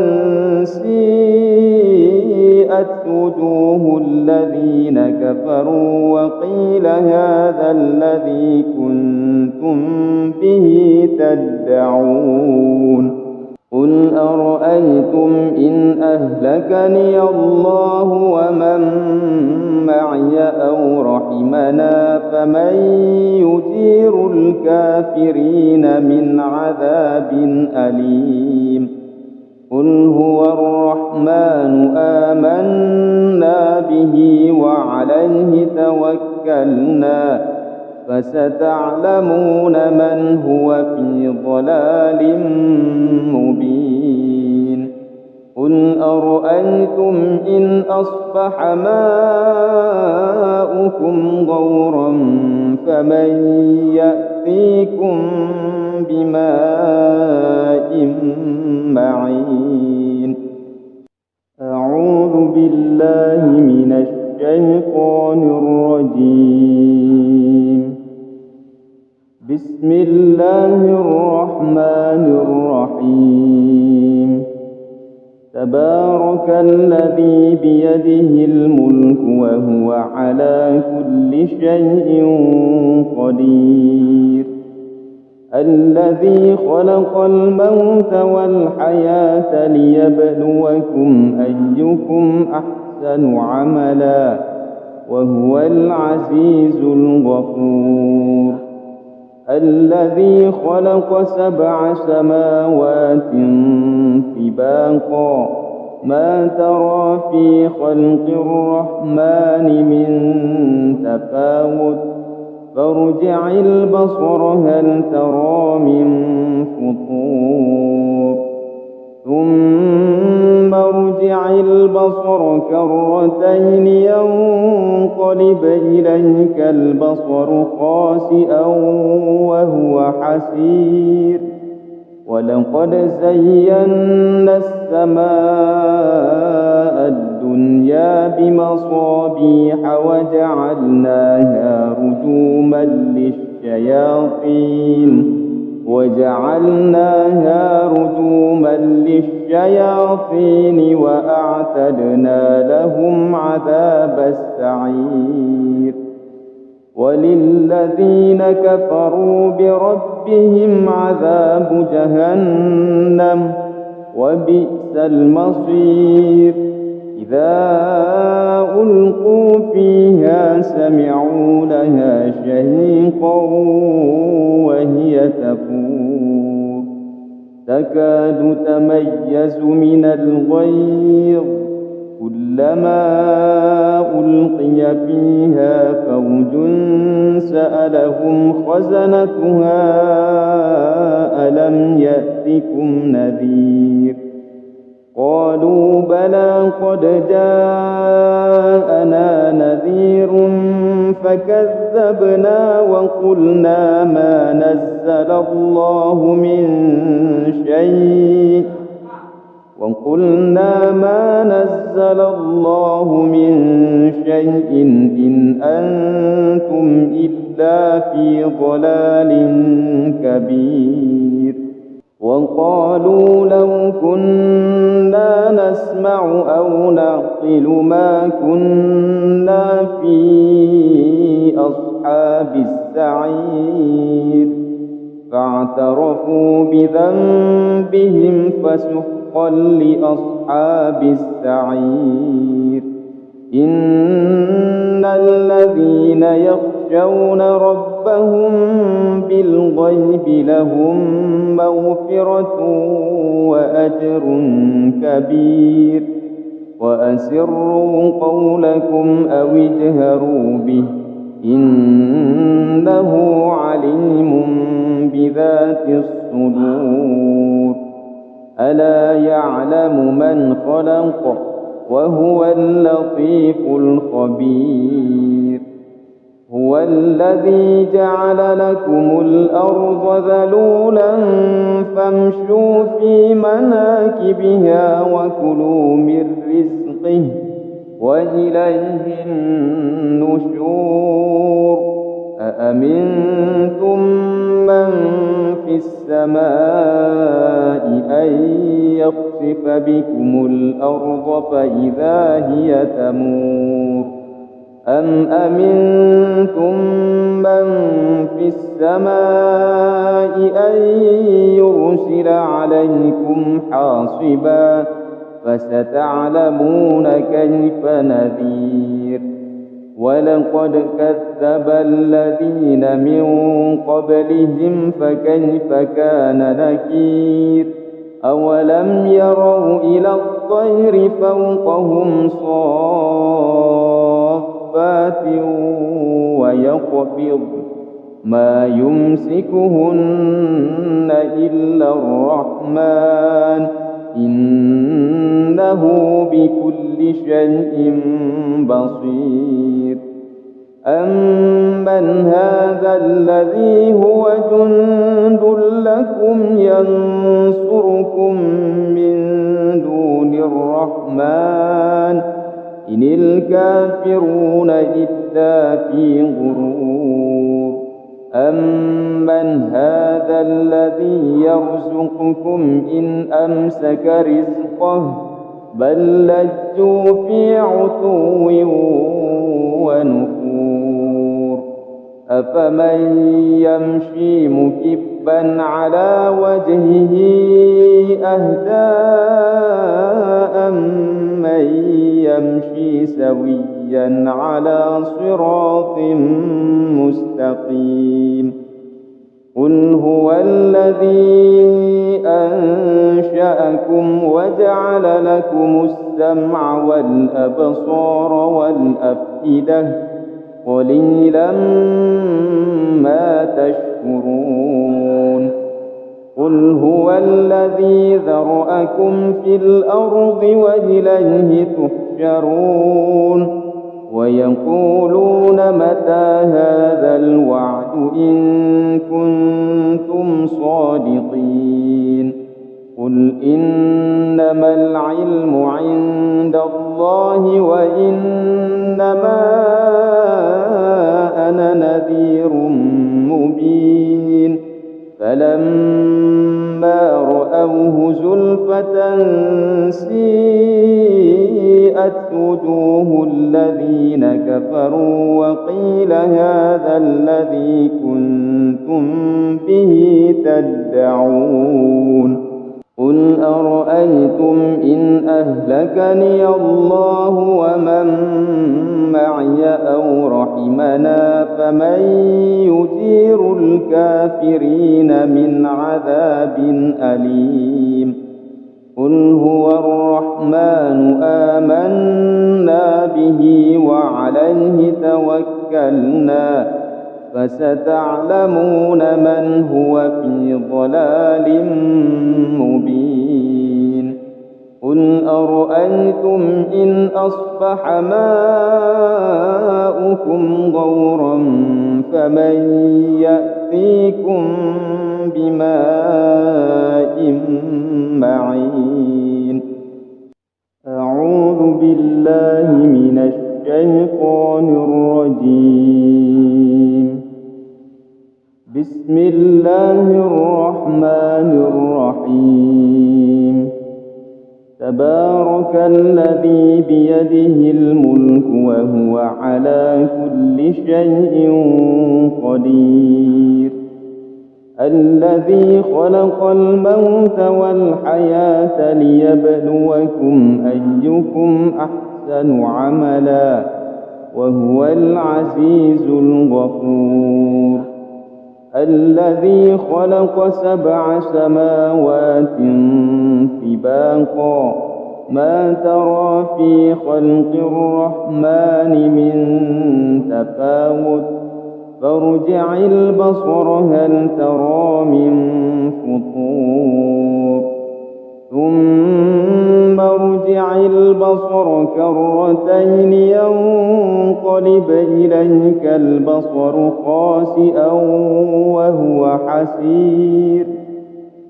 سيئت وجوه الذين كفروا وقيل هذا الذي كنتم به تدعون قل أرأيتم إن أهلكني الله ومن معي أو رحمنا فمن يجير الكافرين من عذاب أليم قل هو الرحمن آمنا به وعليه توكلنا فستعلمون من هو في ضلال مبين قل أرأيتم إن أصبح ماؤكم غورا فمن يأتيكم بماء معين أعوذ بالله من الشيطان الرجيم بسم الله الرحمن الرحيم تبارك الذي بيده الملك وهو على كل شيء قدير الذي خلق الموت والحياة ليبلوكم أيكم أحسن عملا وهو العزيز الغفور الذي خلق 7 سماوات طباقا ما ترى في خلق الرحمن من تفاوت فارجع البصر هل ترى من فطور ثم ارجع البصر كرتين ينقلب إليك البصر خاسئا وهو حسير ولقد زينا السماء الدنيا بمصابيح وجعلناها رجوما للشياطين وأعتدنا لهم عذاب السعير وللذين كفروا بربهم عذاب جهنم وبئس المصير إذا ألقوا فيها سمعوا لها شهيقا وهي تفور تكاد تميز من الغيظ كلما ألقي فيها فوج سألهم خزنتها ألم يأتكم نذير قالوا بلى قد جاءنا نذير فكذبنا وقلنا ما نزل الله من شيء إن أنتم إلا في ضلال كبير. وقالوا لو كنا نسمع أو نعقل ما كنا في أصحاب السعير فاعترفوا بذنبهم فسحقا لأصحاب السعير. إن الذين يخشون ربهم بالغيب لهم مغفرة وأجر كبير. وأسروا قولكم أو اجهروا به إنه عليم بذات الصدور. ألا يعلم من خلق وهو اللطيف الخبير. هو الذي جعل لكم الأرض ذلولا فامشوا في مناكبها وكلوا من رزقه وإليه النشور. أأمنتم من في السماء أن يخسف بكم الأرض فإذا هي تمور أم أمنتم من في السماء أن يرسل عليكم حاصبا فستعلمون كيف نذير. ولقد كذب الذين من قبلهم فكيف كان نكير. أولم يروا إلى الطير فوقهم صافات ويقبض ما يمسكهن إلا الرحمن إنه بكل شيء بصير. أمن هذا الذي هو جند لكم ينصركم من دون الرحمن إن الكافرون إلا في غرور. أمن هذا الذي يرزقكم إن أمسك رزقه بل لجوا في عتو ونفور. أفمن يمشي مكبا على وجهه أهدى أمن يمشي سويا على صراط مستقيم. قل هو الذي أنشأكم وجعل لكم السمع والأبصار والأفئدة قليلا ما تشكرون. قل هو الذي ذرأكم في الأرض وإليه تحشرون. ويقولون متى هذا الوعد إن كنتم صادقين. قل إنما العلم عند الله وإنما أنا نذير مبين. فلما رأوه زلفة سيئت وجوه الذين كفروا وقيل هذا الذي كنتم به تدعون. قل أرأيتم إن أهلكني الله ومن معي أو رحمنا فمن يجير الكافرين من عذاب أليم. قل هو الرحمن آمنا به وعليه توكلنا فستعلمون من هو في ضلال مبين. قل أرأيتم إن أصبح ماؤكم غورا فمن يأتيكم بماء معين. أعوذ بالله من الشيطان الرجيم. بسم الله الرحمن الرحيم. تبارك الذي بيده الملك وهو على كل شيء قدير. الذي خلق الموت والحياة ليبلوكم أيكم أحسن عملا وهو العزيز الغفور. الذي خلق 7 سماوات طباقا ما ترى في خلق الرحمن من تفاوت فارجع البصر هل ترى من فطور ثم ارجع البصر كرتين ينقلب إليك البصر خاسئا وهو حسير.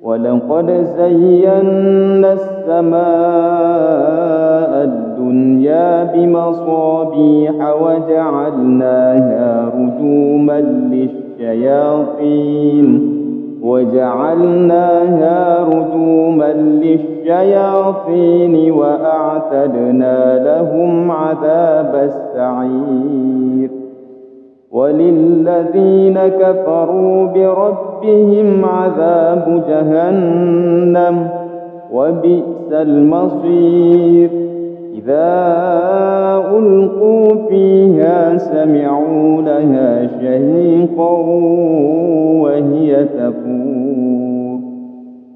ولقد زينا السماء الدنيا بمصابيح وجعلناها رجوما للشياطين وأعتدنا لهم عذاب السعير. وللذين كفروا بربهم عذاب جهنم وبئس المصير. إذا ألقوا فيها سمعوا لها شهيقا وهي تفور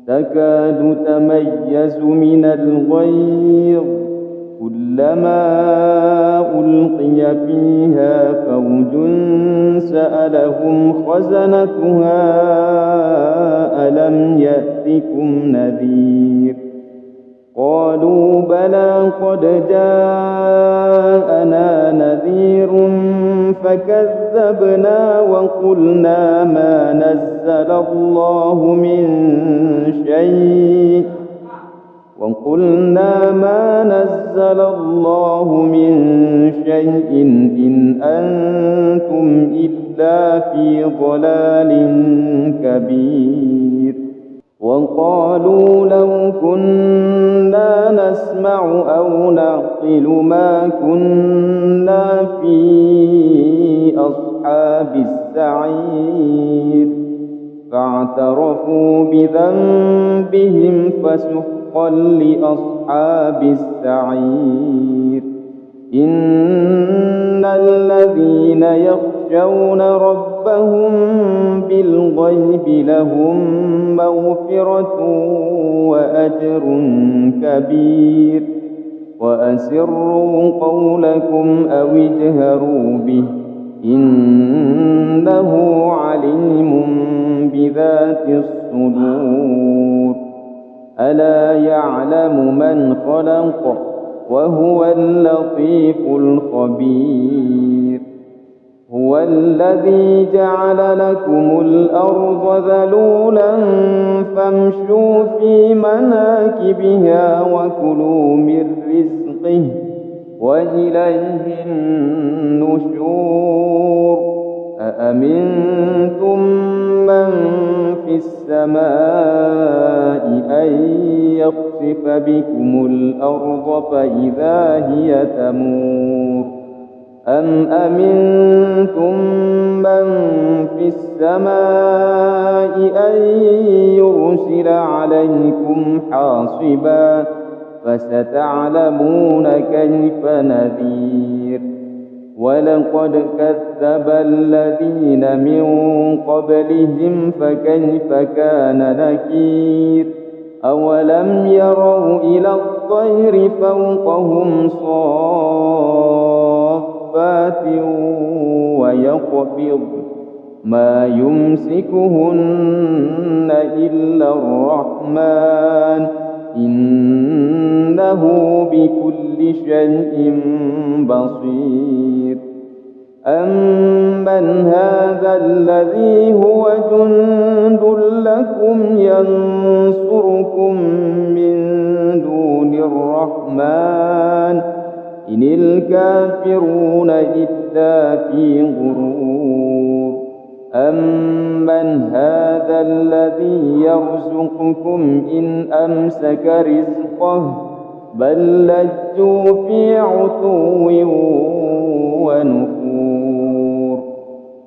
تكاد تميز من الغيظ كلما ألقي فيها فوج سألهم خزنتها ألم يأتكم نذير قالوا بلى قد جاءنا نذير فكذبنا وقلنا ما نزل الله من شيء إن أنتم إلا في ضلال كبير. وقالوا لو كنا نسمع أو نعقل ما كنا في أصحاب السعير فاعترفوا بذنبهم فسحقا لأصحاب السعير. إن الذين يخشون ربهم بالغيب لهم مغفرة وأجر كبير. وأسروا قولكم أو اجهروا به إنه عليم بذات الصدور. ألا يعلم من خلق وهو اللطيف الخبير. هو الذي جعل لكم الأرض ذلولا فامشوا في مناكبها وكلوا من رزقه وإليه النشور. أأمنتم من في السماء أن يخسف بكم الأرض فإذا هي تمور أم أمنتم من في السماء أن يرسل عليكم حاصبا فستعلمون كيف نذير. ولقد كذب الذين من قبلهم فكيف كان نكير. أولم يروا إلى الطير فوقهم صافات ويقبض ما يمسكهن إلا الرحمن إنه بكل شيء بصير أمن هذا الذي هو جند لكم ينصركم من دون الرحمن إن الكافرون إلا في غرور أمن هذا الذي يرزقكم إن أمسك رزقه بل لجوا في عتو ونفور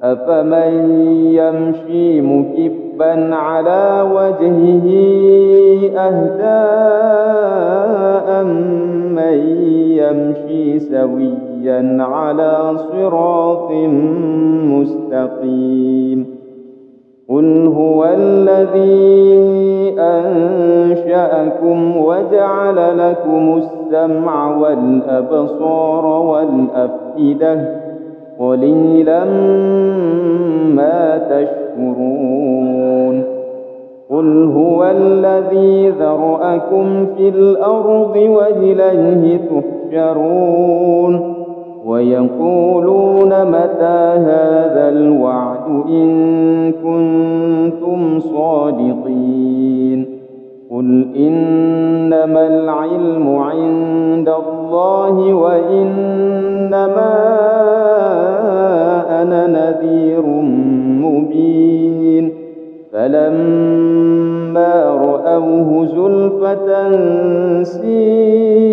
أفمن يمشي مكبا على وجهه أهدى أمن يمشي سويا على صراط مستقيم قل هو الذي أنشأكم وجعل لكم السمع والأبصار والأفئدة قليلا ما تشكرون قل هو الذي ذرأكم في الأرض وإليه تحشرون ويقولون متى هذا الوعد إن كنتم صادقين قل إنما العلم عند الله وإنما أنا نذير مبين فلما رأوه زلفة سيئت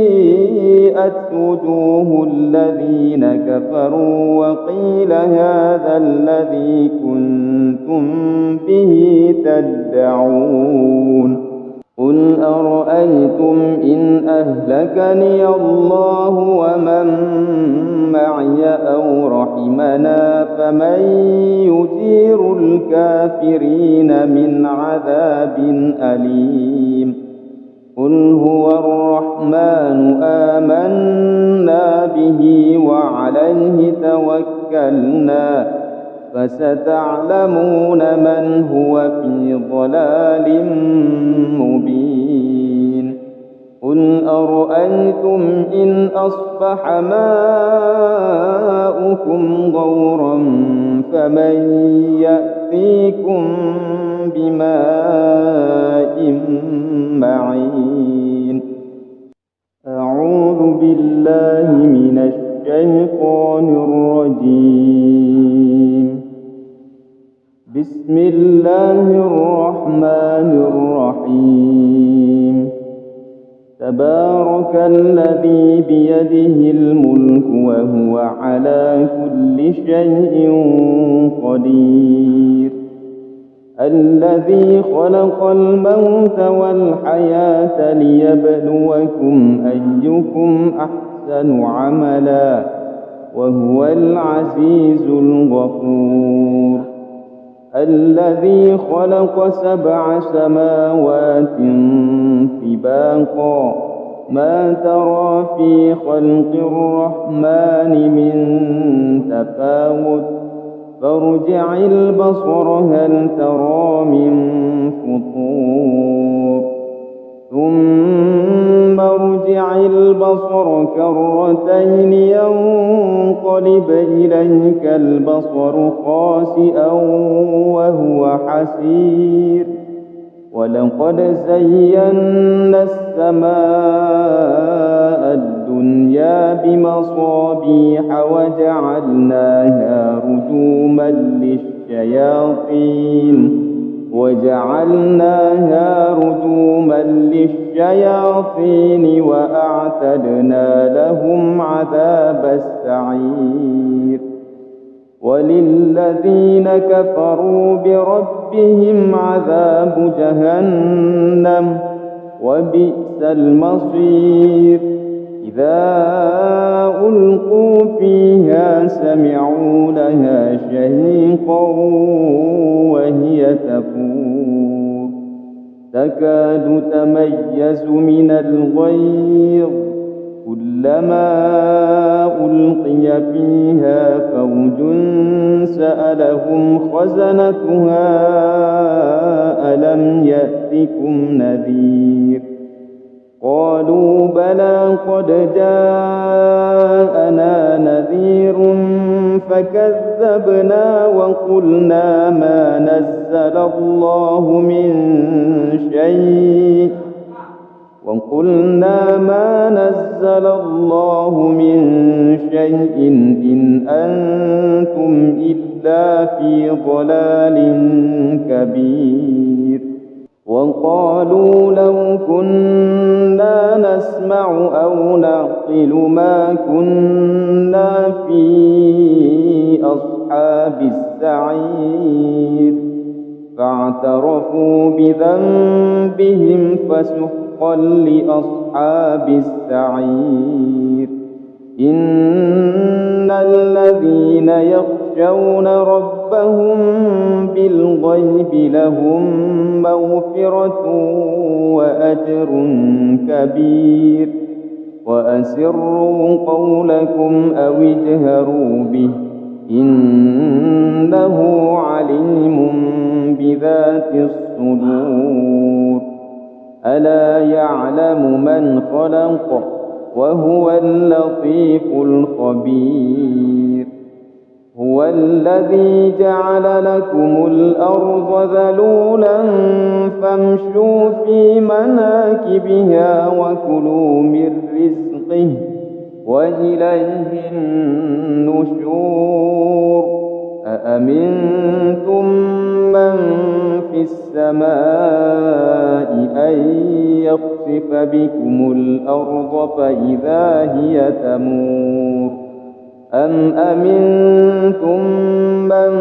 وجوه الذين كفروا وقيل هذا الذي كنتم به تدعون قل أرأيتم إن أهلكني الله ومن معي أو رحمنا فمن يجير الكافرين من عذاب أليم قل هو الرحمن آمنا به وعليه توكلنا فستعلمون من هو في ضلال مبين قل أرأيتم إن أصبح ماؤكم غورا فمن يأتيكم بماء معين أعوذ بالله من الشيطان الرجيم بسم الله الرحمن الرحيم تبارك الذي بيده الملك وهو على كل شيء قدير الذي خلق الموت والحياة ليبلوكم أيكم أحسن عملا وهو العزيز الغفور الذي خلق 7 سماوات طباقا ما ترى في خلق الرحمن من تفاوت فارجع البصر هل ترى من فطور ثم ارجع البصر كرتين ينقلب إليك البصر خاسئا وهو حسير ولقد زينا السماء الدنيا بمصابيح وجعلناها رجوما للشياطين وأعتدنا لهم عذاب السعير وللذين كفروا بربهم عذاب جهنم وبئس المصير إذا ألقوا فيها سمعوا لها شهيقا وهي تفور تكاد تميز من الغيظ كلما ألقي فيها فوج سألهم خزنتها ألم يأتكم نذير قالوا بلى قد جاءنا نذير فكذبنا وقلنا ما نزل الله من شيء إن أنتم إلا في ضلال كبير. وقالوا لو كنا نسمع أو نعقل ما كنا في أصحاب السعير فاعترفوا بذنبهم فسحقا لأصحاب السعير. إن الذين يخشون ربهم بالغيب لهم مغفرة وأجر كبير. وأسروا قولكم أو اجهروا به إنه عليم بذات الصدور. ألا يعلم من خلق وهو اللطيف الخبير. هو الذي جعل لكم الأرض ذلولا فامشوا في مناكبها وكلوا من رزقه وإليه النشور. أأمنتم من في السماء أن يخسف بكم الأرض فإذا هي تمور أم أمنتم من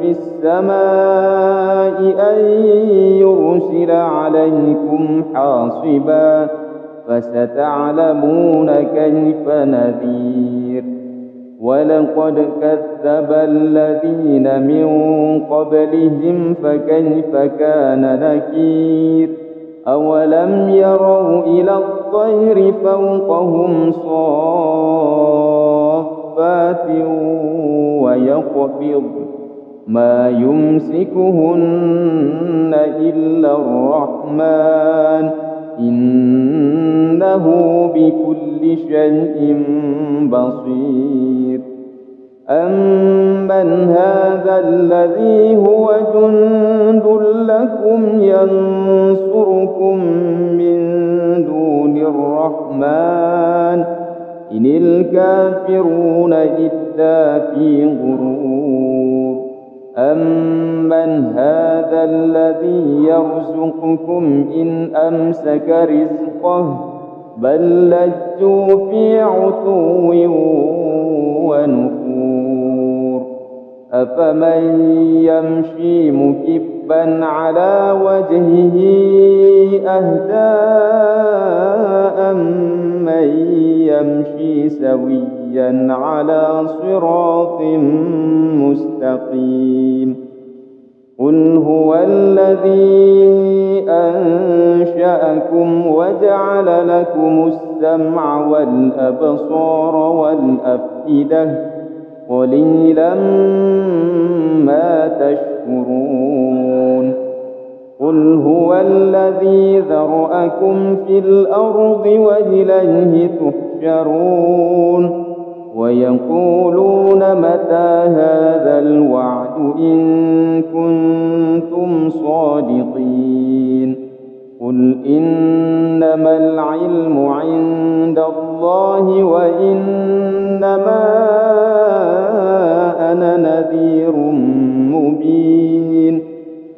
في السماء أن يرسل عليكم حاصبا فستعلمون كيف نذير. ولقد كذب الذين من قبلهم فكيف كان نكير. أولم يروا إلى الطير فوقهم صافات ويقبض ما يمسكهن إلا الرحمن إنه بكل شيء بصير. أمن هذا الذي هو جند لكم ينصركم من دون الرحمن إن الكافرون إلا في غرور. أمن هذا الذي يرزقكم إن أمسك رزقه بل لجوا في عتو ونفور. أفمن يمشي مكبا على وجهه أهدى أمن يمشي سويا على صراط مستقيم. قل هو الذي أنشأكم وجعل لكم السمع والأبصار والأفئدة قليلا ما تشكرون. قل هو الذي ذرأكم في الأرض وإليه تحشرون. ويقولون متى هذا الوعد إن كنتم صادقين. قل إنما العلم عند الله وإنما أنا نذير مبين.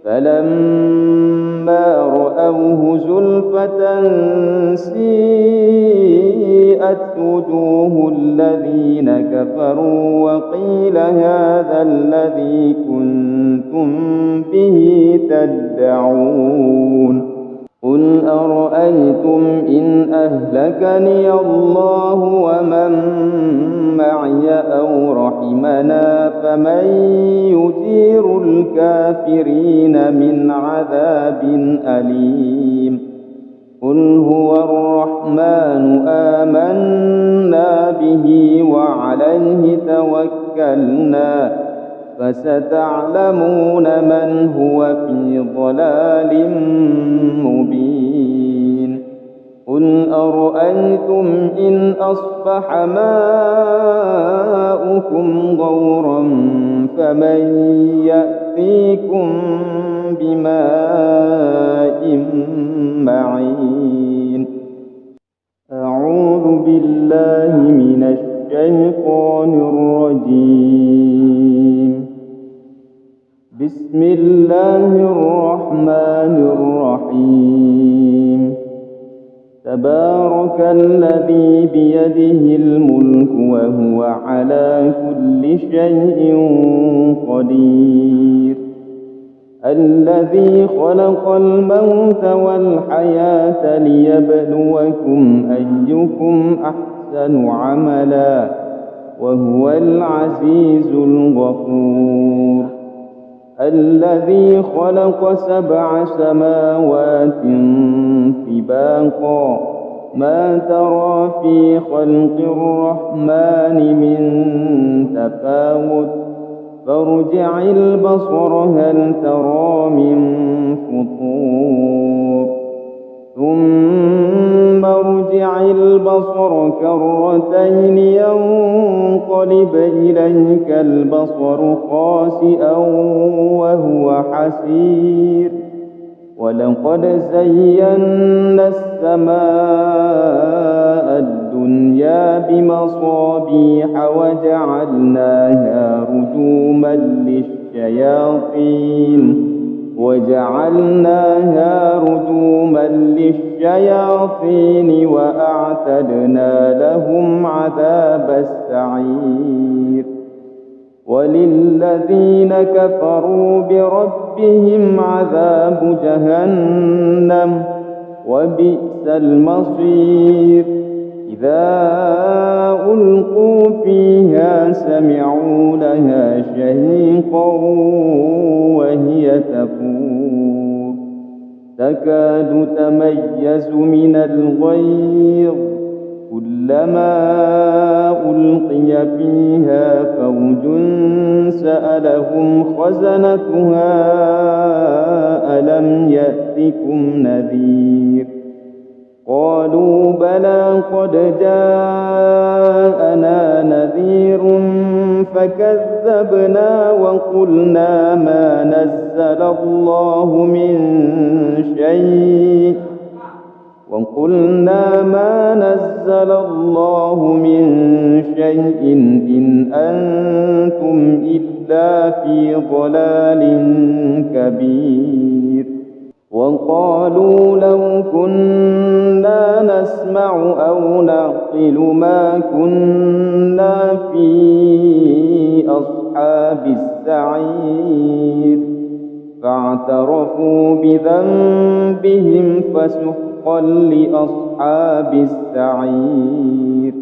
فلما رأوه زلفة سيئت وجوه الذين كفروا وقيل هذا الذي كنتم به تدعون. قل أرأيتم إن أهلكني الله ومن معي أو رحمنا فمن يجير الكافرين من عذاب أليم. قل هو الرحمن آمنا به وعليه توكلنا فستعلمون من هو في ضلال مبين. قل أرأيتم إن أصبح ماؤكم غورا فمن يأتيكم بماء معين. أعوذ بالله من الشيطان الرجيم. بسم الله الرحمن الرحيم. تبارك الذي بيده الملك وهو على كل شيء قدير. الذي خلق الموت والحياة ليبلوكم أيكم أحسن عملا وهو العزيز الغفور. الذي خلق 7 سماوات طباقا ما ترى في خلق الرحمن من تفاوت فارجع البصر هل ترى من فطور ثم ارجع البصر كرتين ينقلب إليك البصر خاسئا وهو حسير. ولقد زينا السماء الدنيا بمصابيح وجعلناها رجوما للشياطين وأعتدنا لهم عذاب السعير. وللذين كفروا بربهم عذاب جهنم وبئس المصير. إذا ألقوا فيها سمعوا لها شهيقا وهي تفور تكاد تميز من الغيظ كلما ألقي فيها فوج سألهم خزنتها ألم يأتكم نذير قالوا بلى قد جاءنا نذير فكذبنا وقلنا ما نزل الله من شيء إن أنتم إلا في ضلال كبير. وقالوا لو كنا نسمع أو نعقل ما كنا في أصحاب السعير فاعترفوا بذنبهم فسحقا لأصحاب السعير.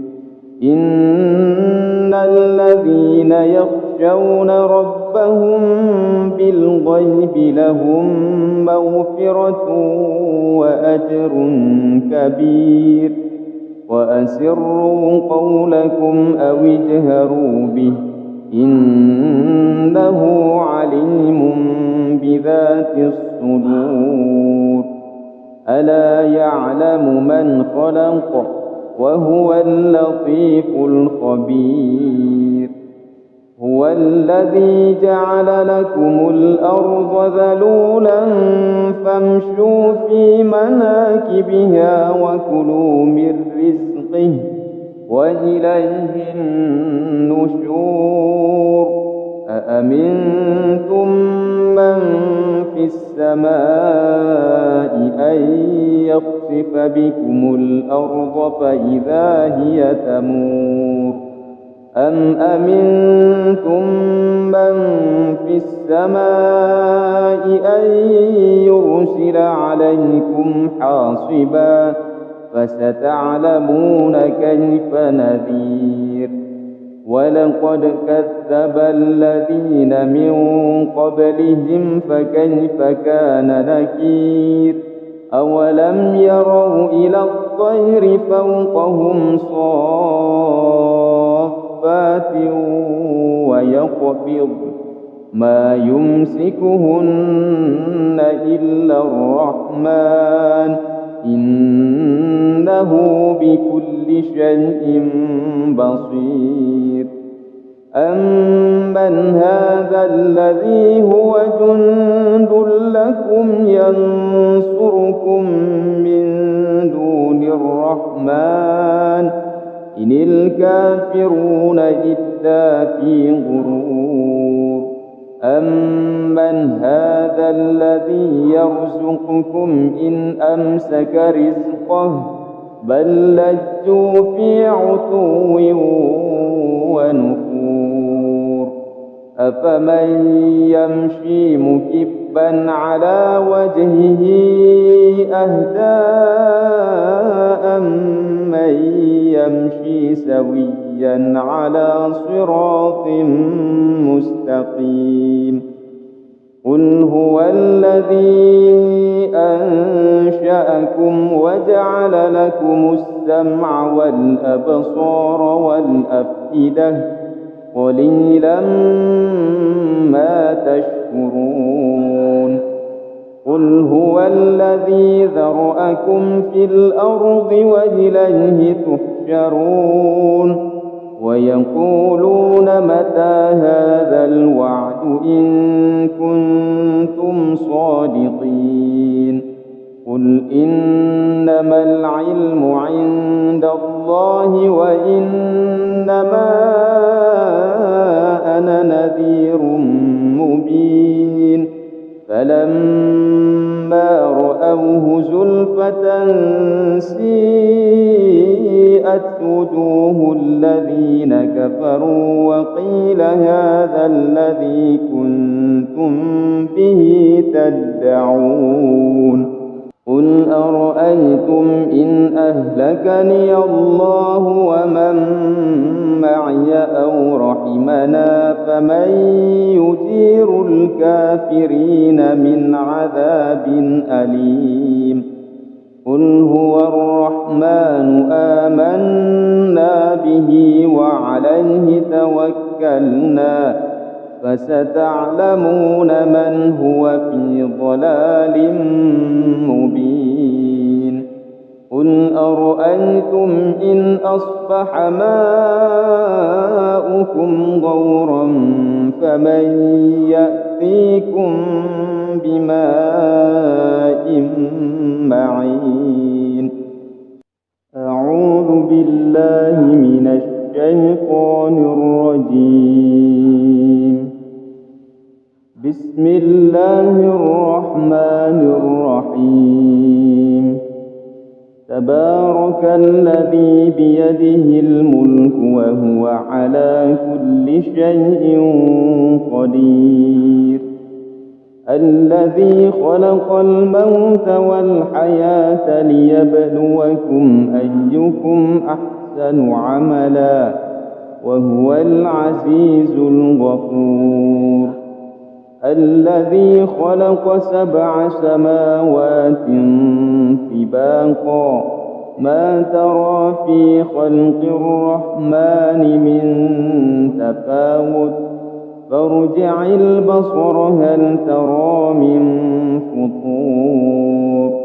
إن الذين يخشون ربهم بالغيب لهم مغفرة وأجر كبير. وأسروا قولكم أو اجهروا به إنه عليم بذات الصدور. ألا يعلم من خلق وهو اللطيف الخبير. هو الذي جعل لكم الأرض ذلولا فامشوا في مناكبها وكلوا من رزقه وإليه النشور. أأمنتم من في السماء أن يخسف بكم الأرض فإذا هي تمور أم أمنتم من في السماء أن يرسل عليكم حاصبا فستعلمون كيف نذير. ولقد كذب الذين من قبلهم فكيف كان نكير. أولم يروا إلى الطير فوقهم صافات ويقبض ما يمسكهن إلا الرحمن إنه بكل شيء بصير أمن هذا الذي هو جند لكم ينصركم من دون الرحمن إن الكافرون إلا في غرور أمن هذا الذي يرزقكم إن أمسك رزقه بل لجوا في عتو ونفور أفمن يمشي مكبا على وجهه أهدى أمن يمشي سويا على صراط مستقيم قل هو الذي أنشأكم وجعل لكم السمع والأبصار والأفئدة قليلا ما تشكرون قل هو الذي ذرأكم في الأرض وإليه تحشرون ويقولون متى هذا الوعد إن كنتم صادقين قل إنما العلم عند الله وإنما أنا نذير مبين فلما رأوه زلفة سيئت وجوه الذين كفروا وقيل هذا الذي كنتم به تدعون قل أرأيتم إن أهلكني الله ومن معي أو رحمنا فمن يجير الكافرين من عذاب أليم قل هو الرحمن آمنا به وعليه توكلنا فستعلمون من هو في ضلال مبين قل أرأيتم إن أصبح ماؤكم غورا فمن يأتيكم بماء معين أعوذ بالله من الشيطان الرجيم بسم الله الرحمن الرحيم تبارك الذي بيده الملك وهو على كل شيء قدير الذي خلق الموت والحياة ليبلوكم أيكم أحسن عملا وهو العزيز الغفور الذي خلق 7 سماوات طباقا ما ترى في خلق الرحمن من تفاوت فارجع البصر هل ترى من فطور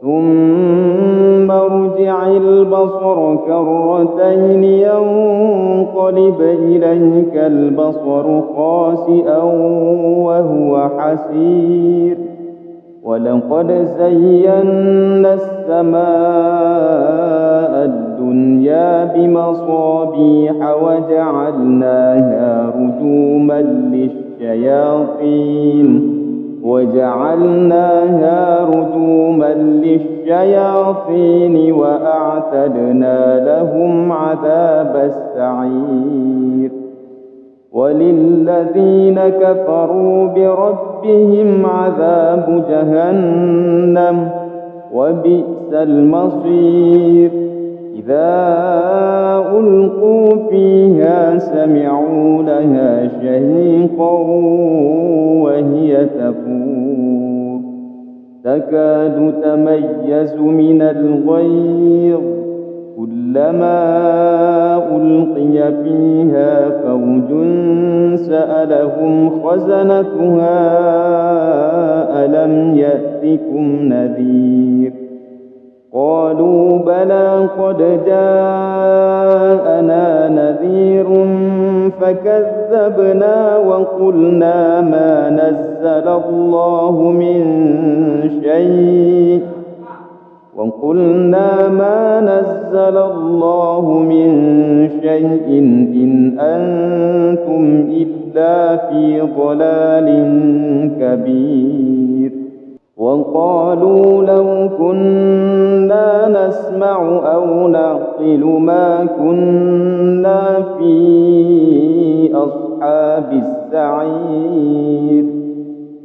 ثم ارجع البصر كرتين ينقلب إليك البصر خاسئا وهو حسير ولقد زينا السماء الدنيا بمصابيح وجعلناها رجوما للشياطين وأعتدنا لهم عذاب السعير وللذين كفروا بربهم عذاب جهنم وبئس المصير إذا ألقوا فيها سمعوا لها شهيقا وهي تفور تكاد تميز من الغيظ كلما ألقي فيها فوج سألهم خزنتها ألم يأتكم نذير قالوا بلى قد جاءنا نذير فكذبنا وقلنا ما نزل الله من شيء إن أنتم إلا في ضلال كبير. وقالوا لو كنا نسمع أو نعقل ما كنا في أصحاب السعير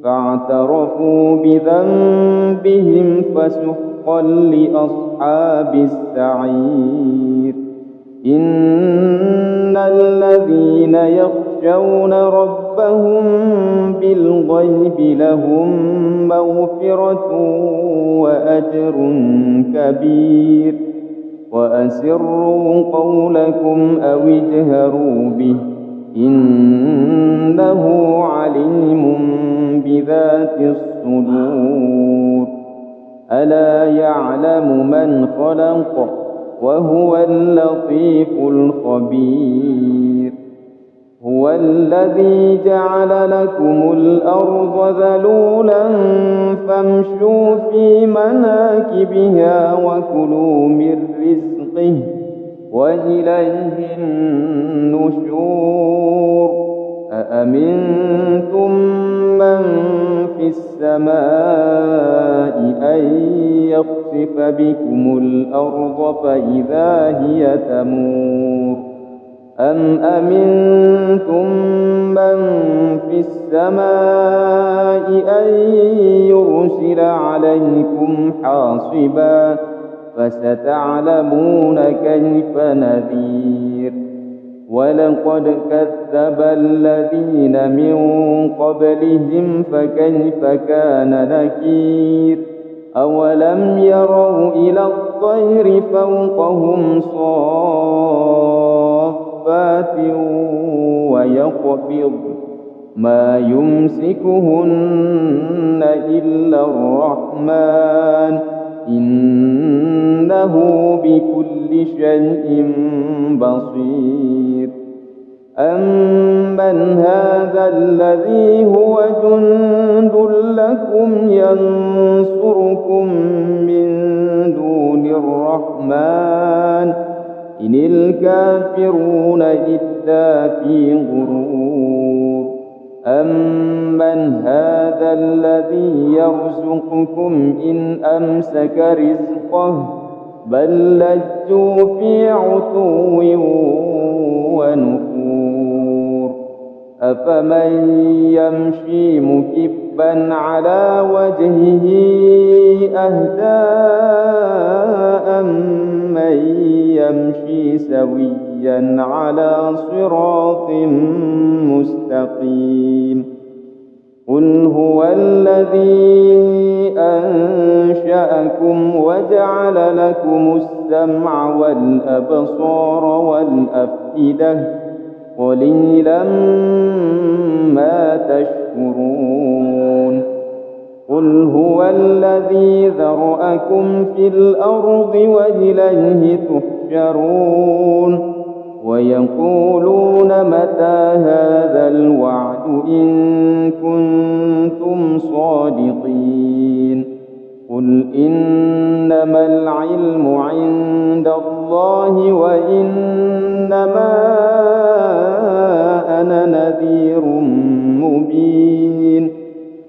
فاعترفوا بذنبهم فسحقا لأصحاب السعير. إن الذين يخشون ربهم بالغيب لهم مغفرة وأجر كبير. وأسروا قولكم أو اجهروا به إنه عليم بذات الصدور. ألا يعلم من خلق وهو اللطيف الخبير. هو الذي جعل لكم الأرض ذلولا فامشوا في مناكبها وكلوا من رزقه وإليه النشور. أأمنتم من في السماء أن يخسف بكم الأرض فإذا هي تمور أم أمنتم من في السماء أن يرسل عليكم حاصبا فستعلمون كيف نذير. ولقد كذب الذين من قبلهم فكيف كان نكير. أولم يروا إلى الطير فوقهم صافات ويقبض ما يمسكهن إلا الرحمن إنه بكل شيء بصير. أمن هذا الذي هو جند لكم ينصركم من دون الرحمن إن الكافرون إلا في غرور. أمن هذا الذي يرزقكم إن أمسك رزقه بل لجوا في عتو ونفور. أفمن يمشي مكبا على وجهه أهدى أمن يمشي سويا على صراط مستقيم. قل هو الذي أنشأكم وجعل لكم السمع والأبصار والأفئدة قليلا ما تشكرون. قل هو الذي ذرأكم في الأرض وإليه تحشرون. ويقولون متى هذا الوعد إن كنتم صادقين. قل إنما العلم عند الله وإنما أنا نذير مبين.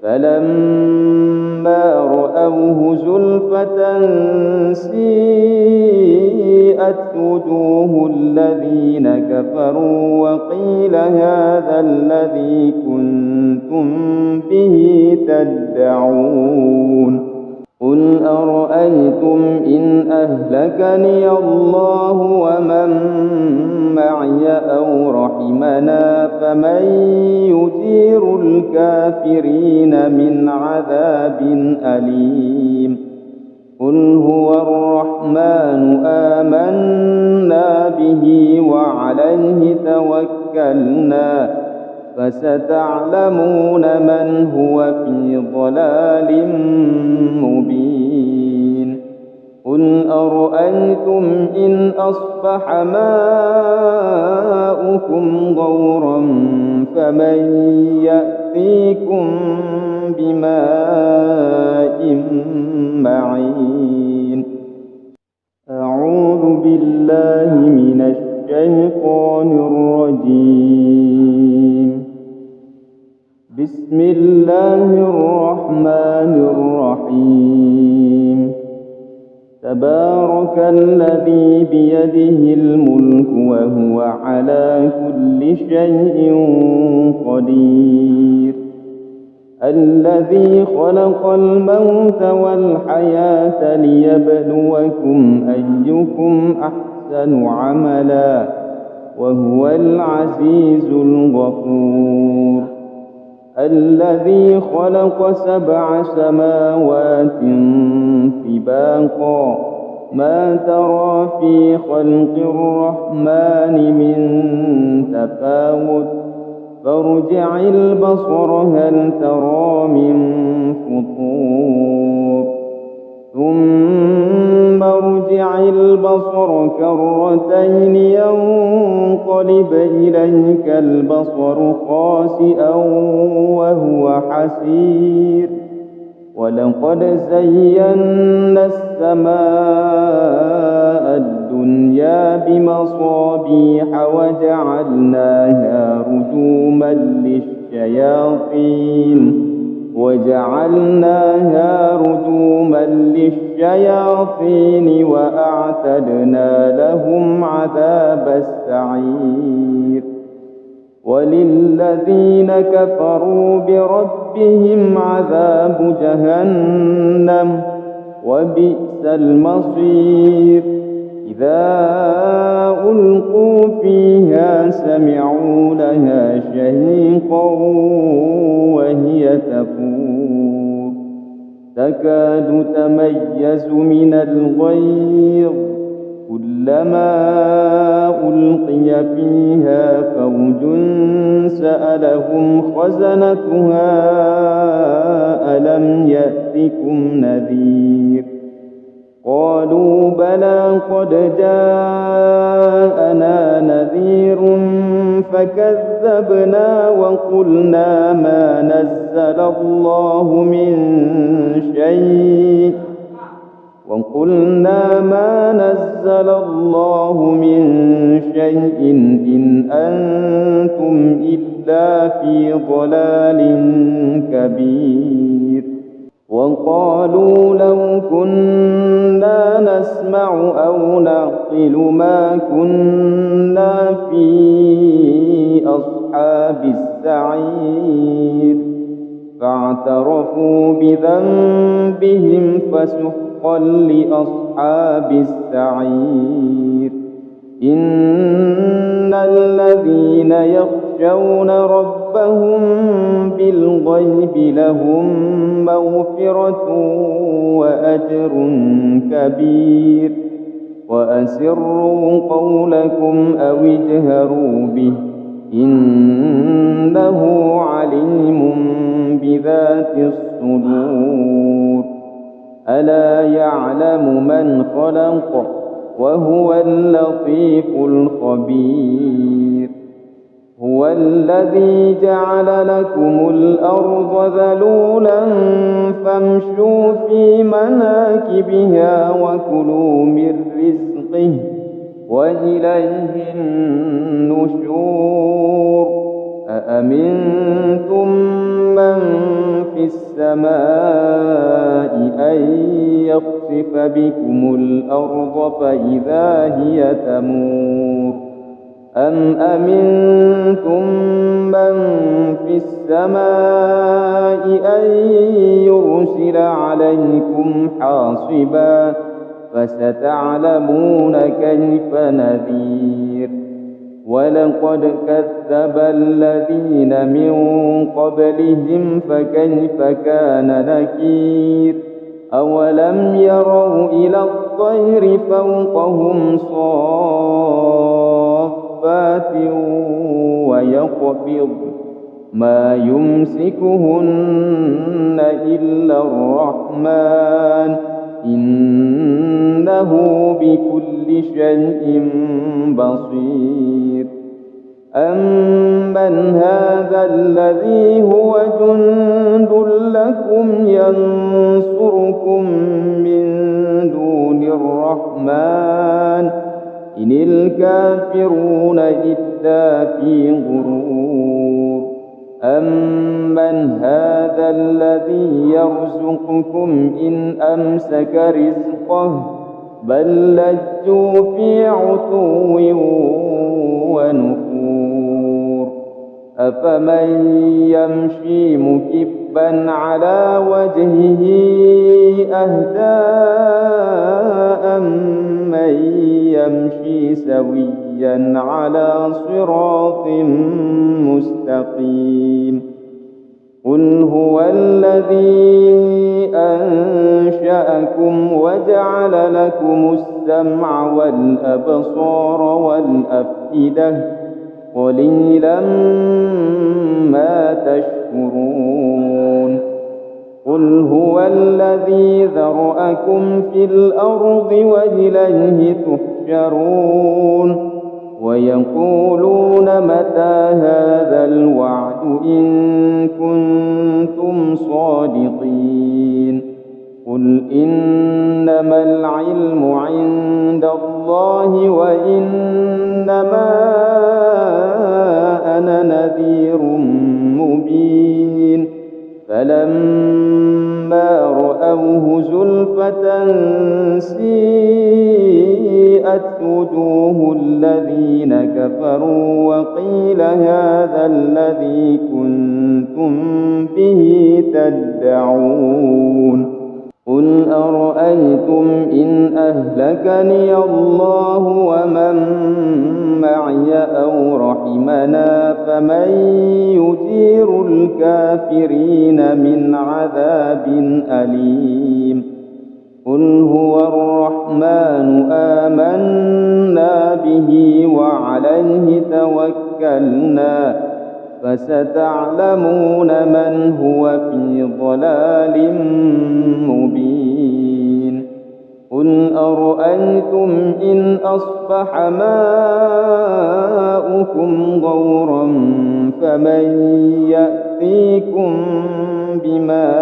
فلما رأوه زلفة سيئت وجوه الذين كفروا وقيل هذا الذي كنتم به تدعون. قل أرأيتم إن أهلكني الله ومن معي أو رحمنا فمن يجير الكافرين من عذاب أليم. قل هو الرحمن آمنا به وعليه توكلنا فستعلمون من هو في ضلال مبين. قل أرأيتم إن أصبح ماؤكم غورا فمن يأتيكم بماء معين. أعوذ بالله من الشيطان الرجيم. بسم الله الرحمن الرحيم. تبارك الذي بيده الملك وهو على كل شيء قدير. الذي خلق الموت والحياة ليبلوكم أيكم أحسن عملا وهو العزيز الغفور. الذي خلق 7 سماوات طباقا ما ترى في خلق الرحمن من تفاوت فارجع البصر هل ترى من فطور ثم ارجع البصر كرتين ينقلب إليك البصر خاسئا وهو حسير. ولقد زينا السماء الدنيا بمصابيح وجعلناها رجوما للشياطين وأعتدنا لهم عذاب السعير. وللذين كفروا بربهم عذاب جهنم وبئس المصير. إذا ألقوا فيها سمعوا لها شهيقا وهي تفور تكاد تميز من الغيظ كلما ألقي فيها فوج سألهم خزنتها ألم يأتكم نذير قالوا بلى قد جاءنا نذير فكذبنا وقلنا ما نزل الله من شيء إن أنتم إلا في ضلال كبير. وقالوا لو كنا نسمع أو نعقل ما كنا في أصحاب السعير فاعترفوا بذنبهم فسحقا لأصحاب السعير. إن الذين يخشون ربهم بالغيب لهم مغفرة وأجر كبير. وأسروا قولكم أو اجهروا به إنه عليم بذات الصدور. ألا يعلم من خلق وهو اللطيف الخبير. هو الذي جعل لكم الأرض ذلولا فامشوا في مناكبها وكلوا من رزقه وإليه النشور. أأمنتم من في السماء أن يخسف بكم الأرض فإذا هي تمور أم أمنتم من في السماء أن يرسل عليكم حاصبا فستعلمون كيف نذير. ولقد كذب الذين من قبلهم فكيف كان نكير. أولم يروا إلى الطير فوقهم صافات ويقبض ما يمسكهن إلا الرحمن إنه بكل شيء بصير. أمن هذا الذي هو جند لكم ينصركم من دون الرحمن إن الكافرون إلا في غرور. أمن هذا الذي يرزقكم إن أمسك رزقه بل لجوا في عتو ونفور. أفمن يمشي مكبا على وجهه أهدى أمن يمشي سويا على صراط مستقيم. قل هو الذي أنشأكم وجعل لكم السمع والأبصار والأفئدة قليلا ما تشكرون. قل هو الذي ذرأكم في الأرض وإليه تحشرون. ويقولون متى هذا الوعد إن كنتم صادقين. قل إنما العلم عند الله وإنما أنا نذير مبين. فلما رأوه زلفة سيئت وجوه الذين كفروا وقيل هذا الذي كنتم به تدعون. قل أرأيتم إن أهلكني الله ومن معي أو رحمنا فمن يجير الكافرين من عذاب أليم. قل هو الرحمن آمنا به وعليه توكلنا فستعلمون من هو في ضلال مبين. قل أرأيتم إن أصبح ماؤكم غورا فمن يأتيكم بماء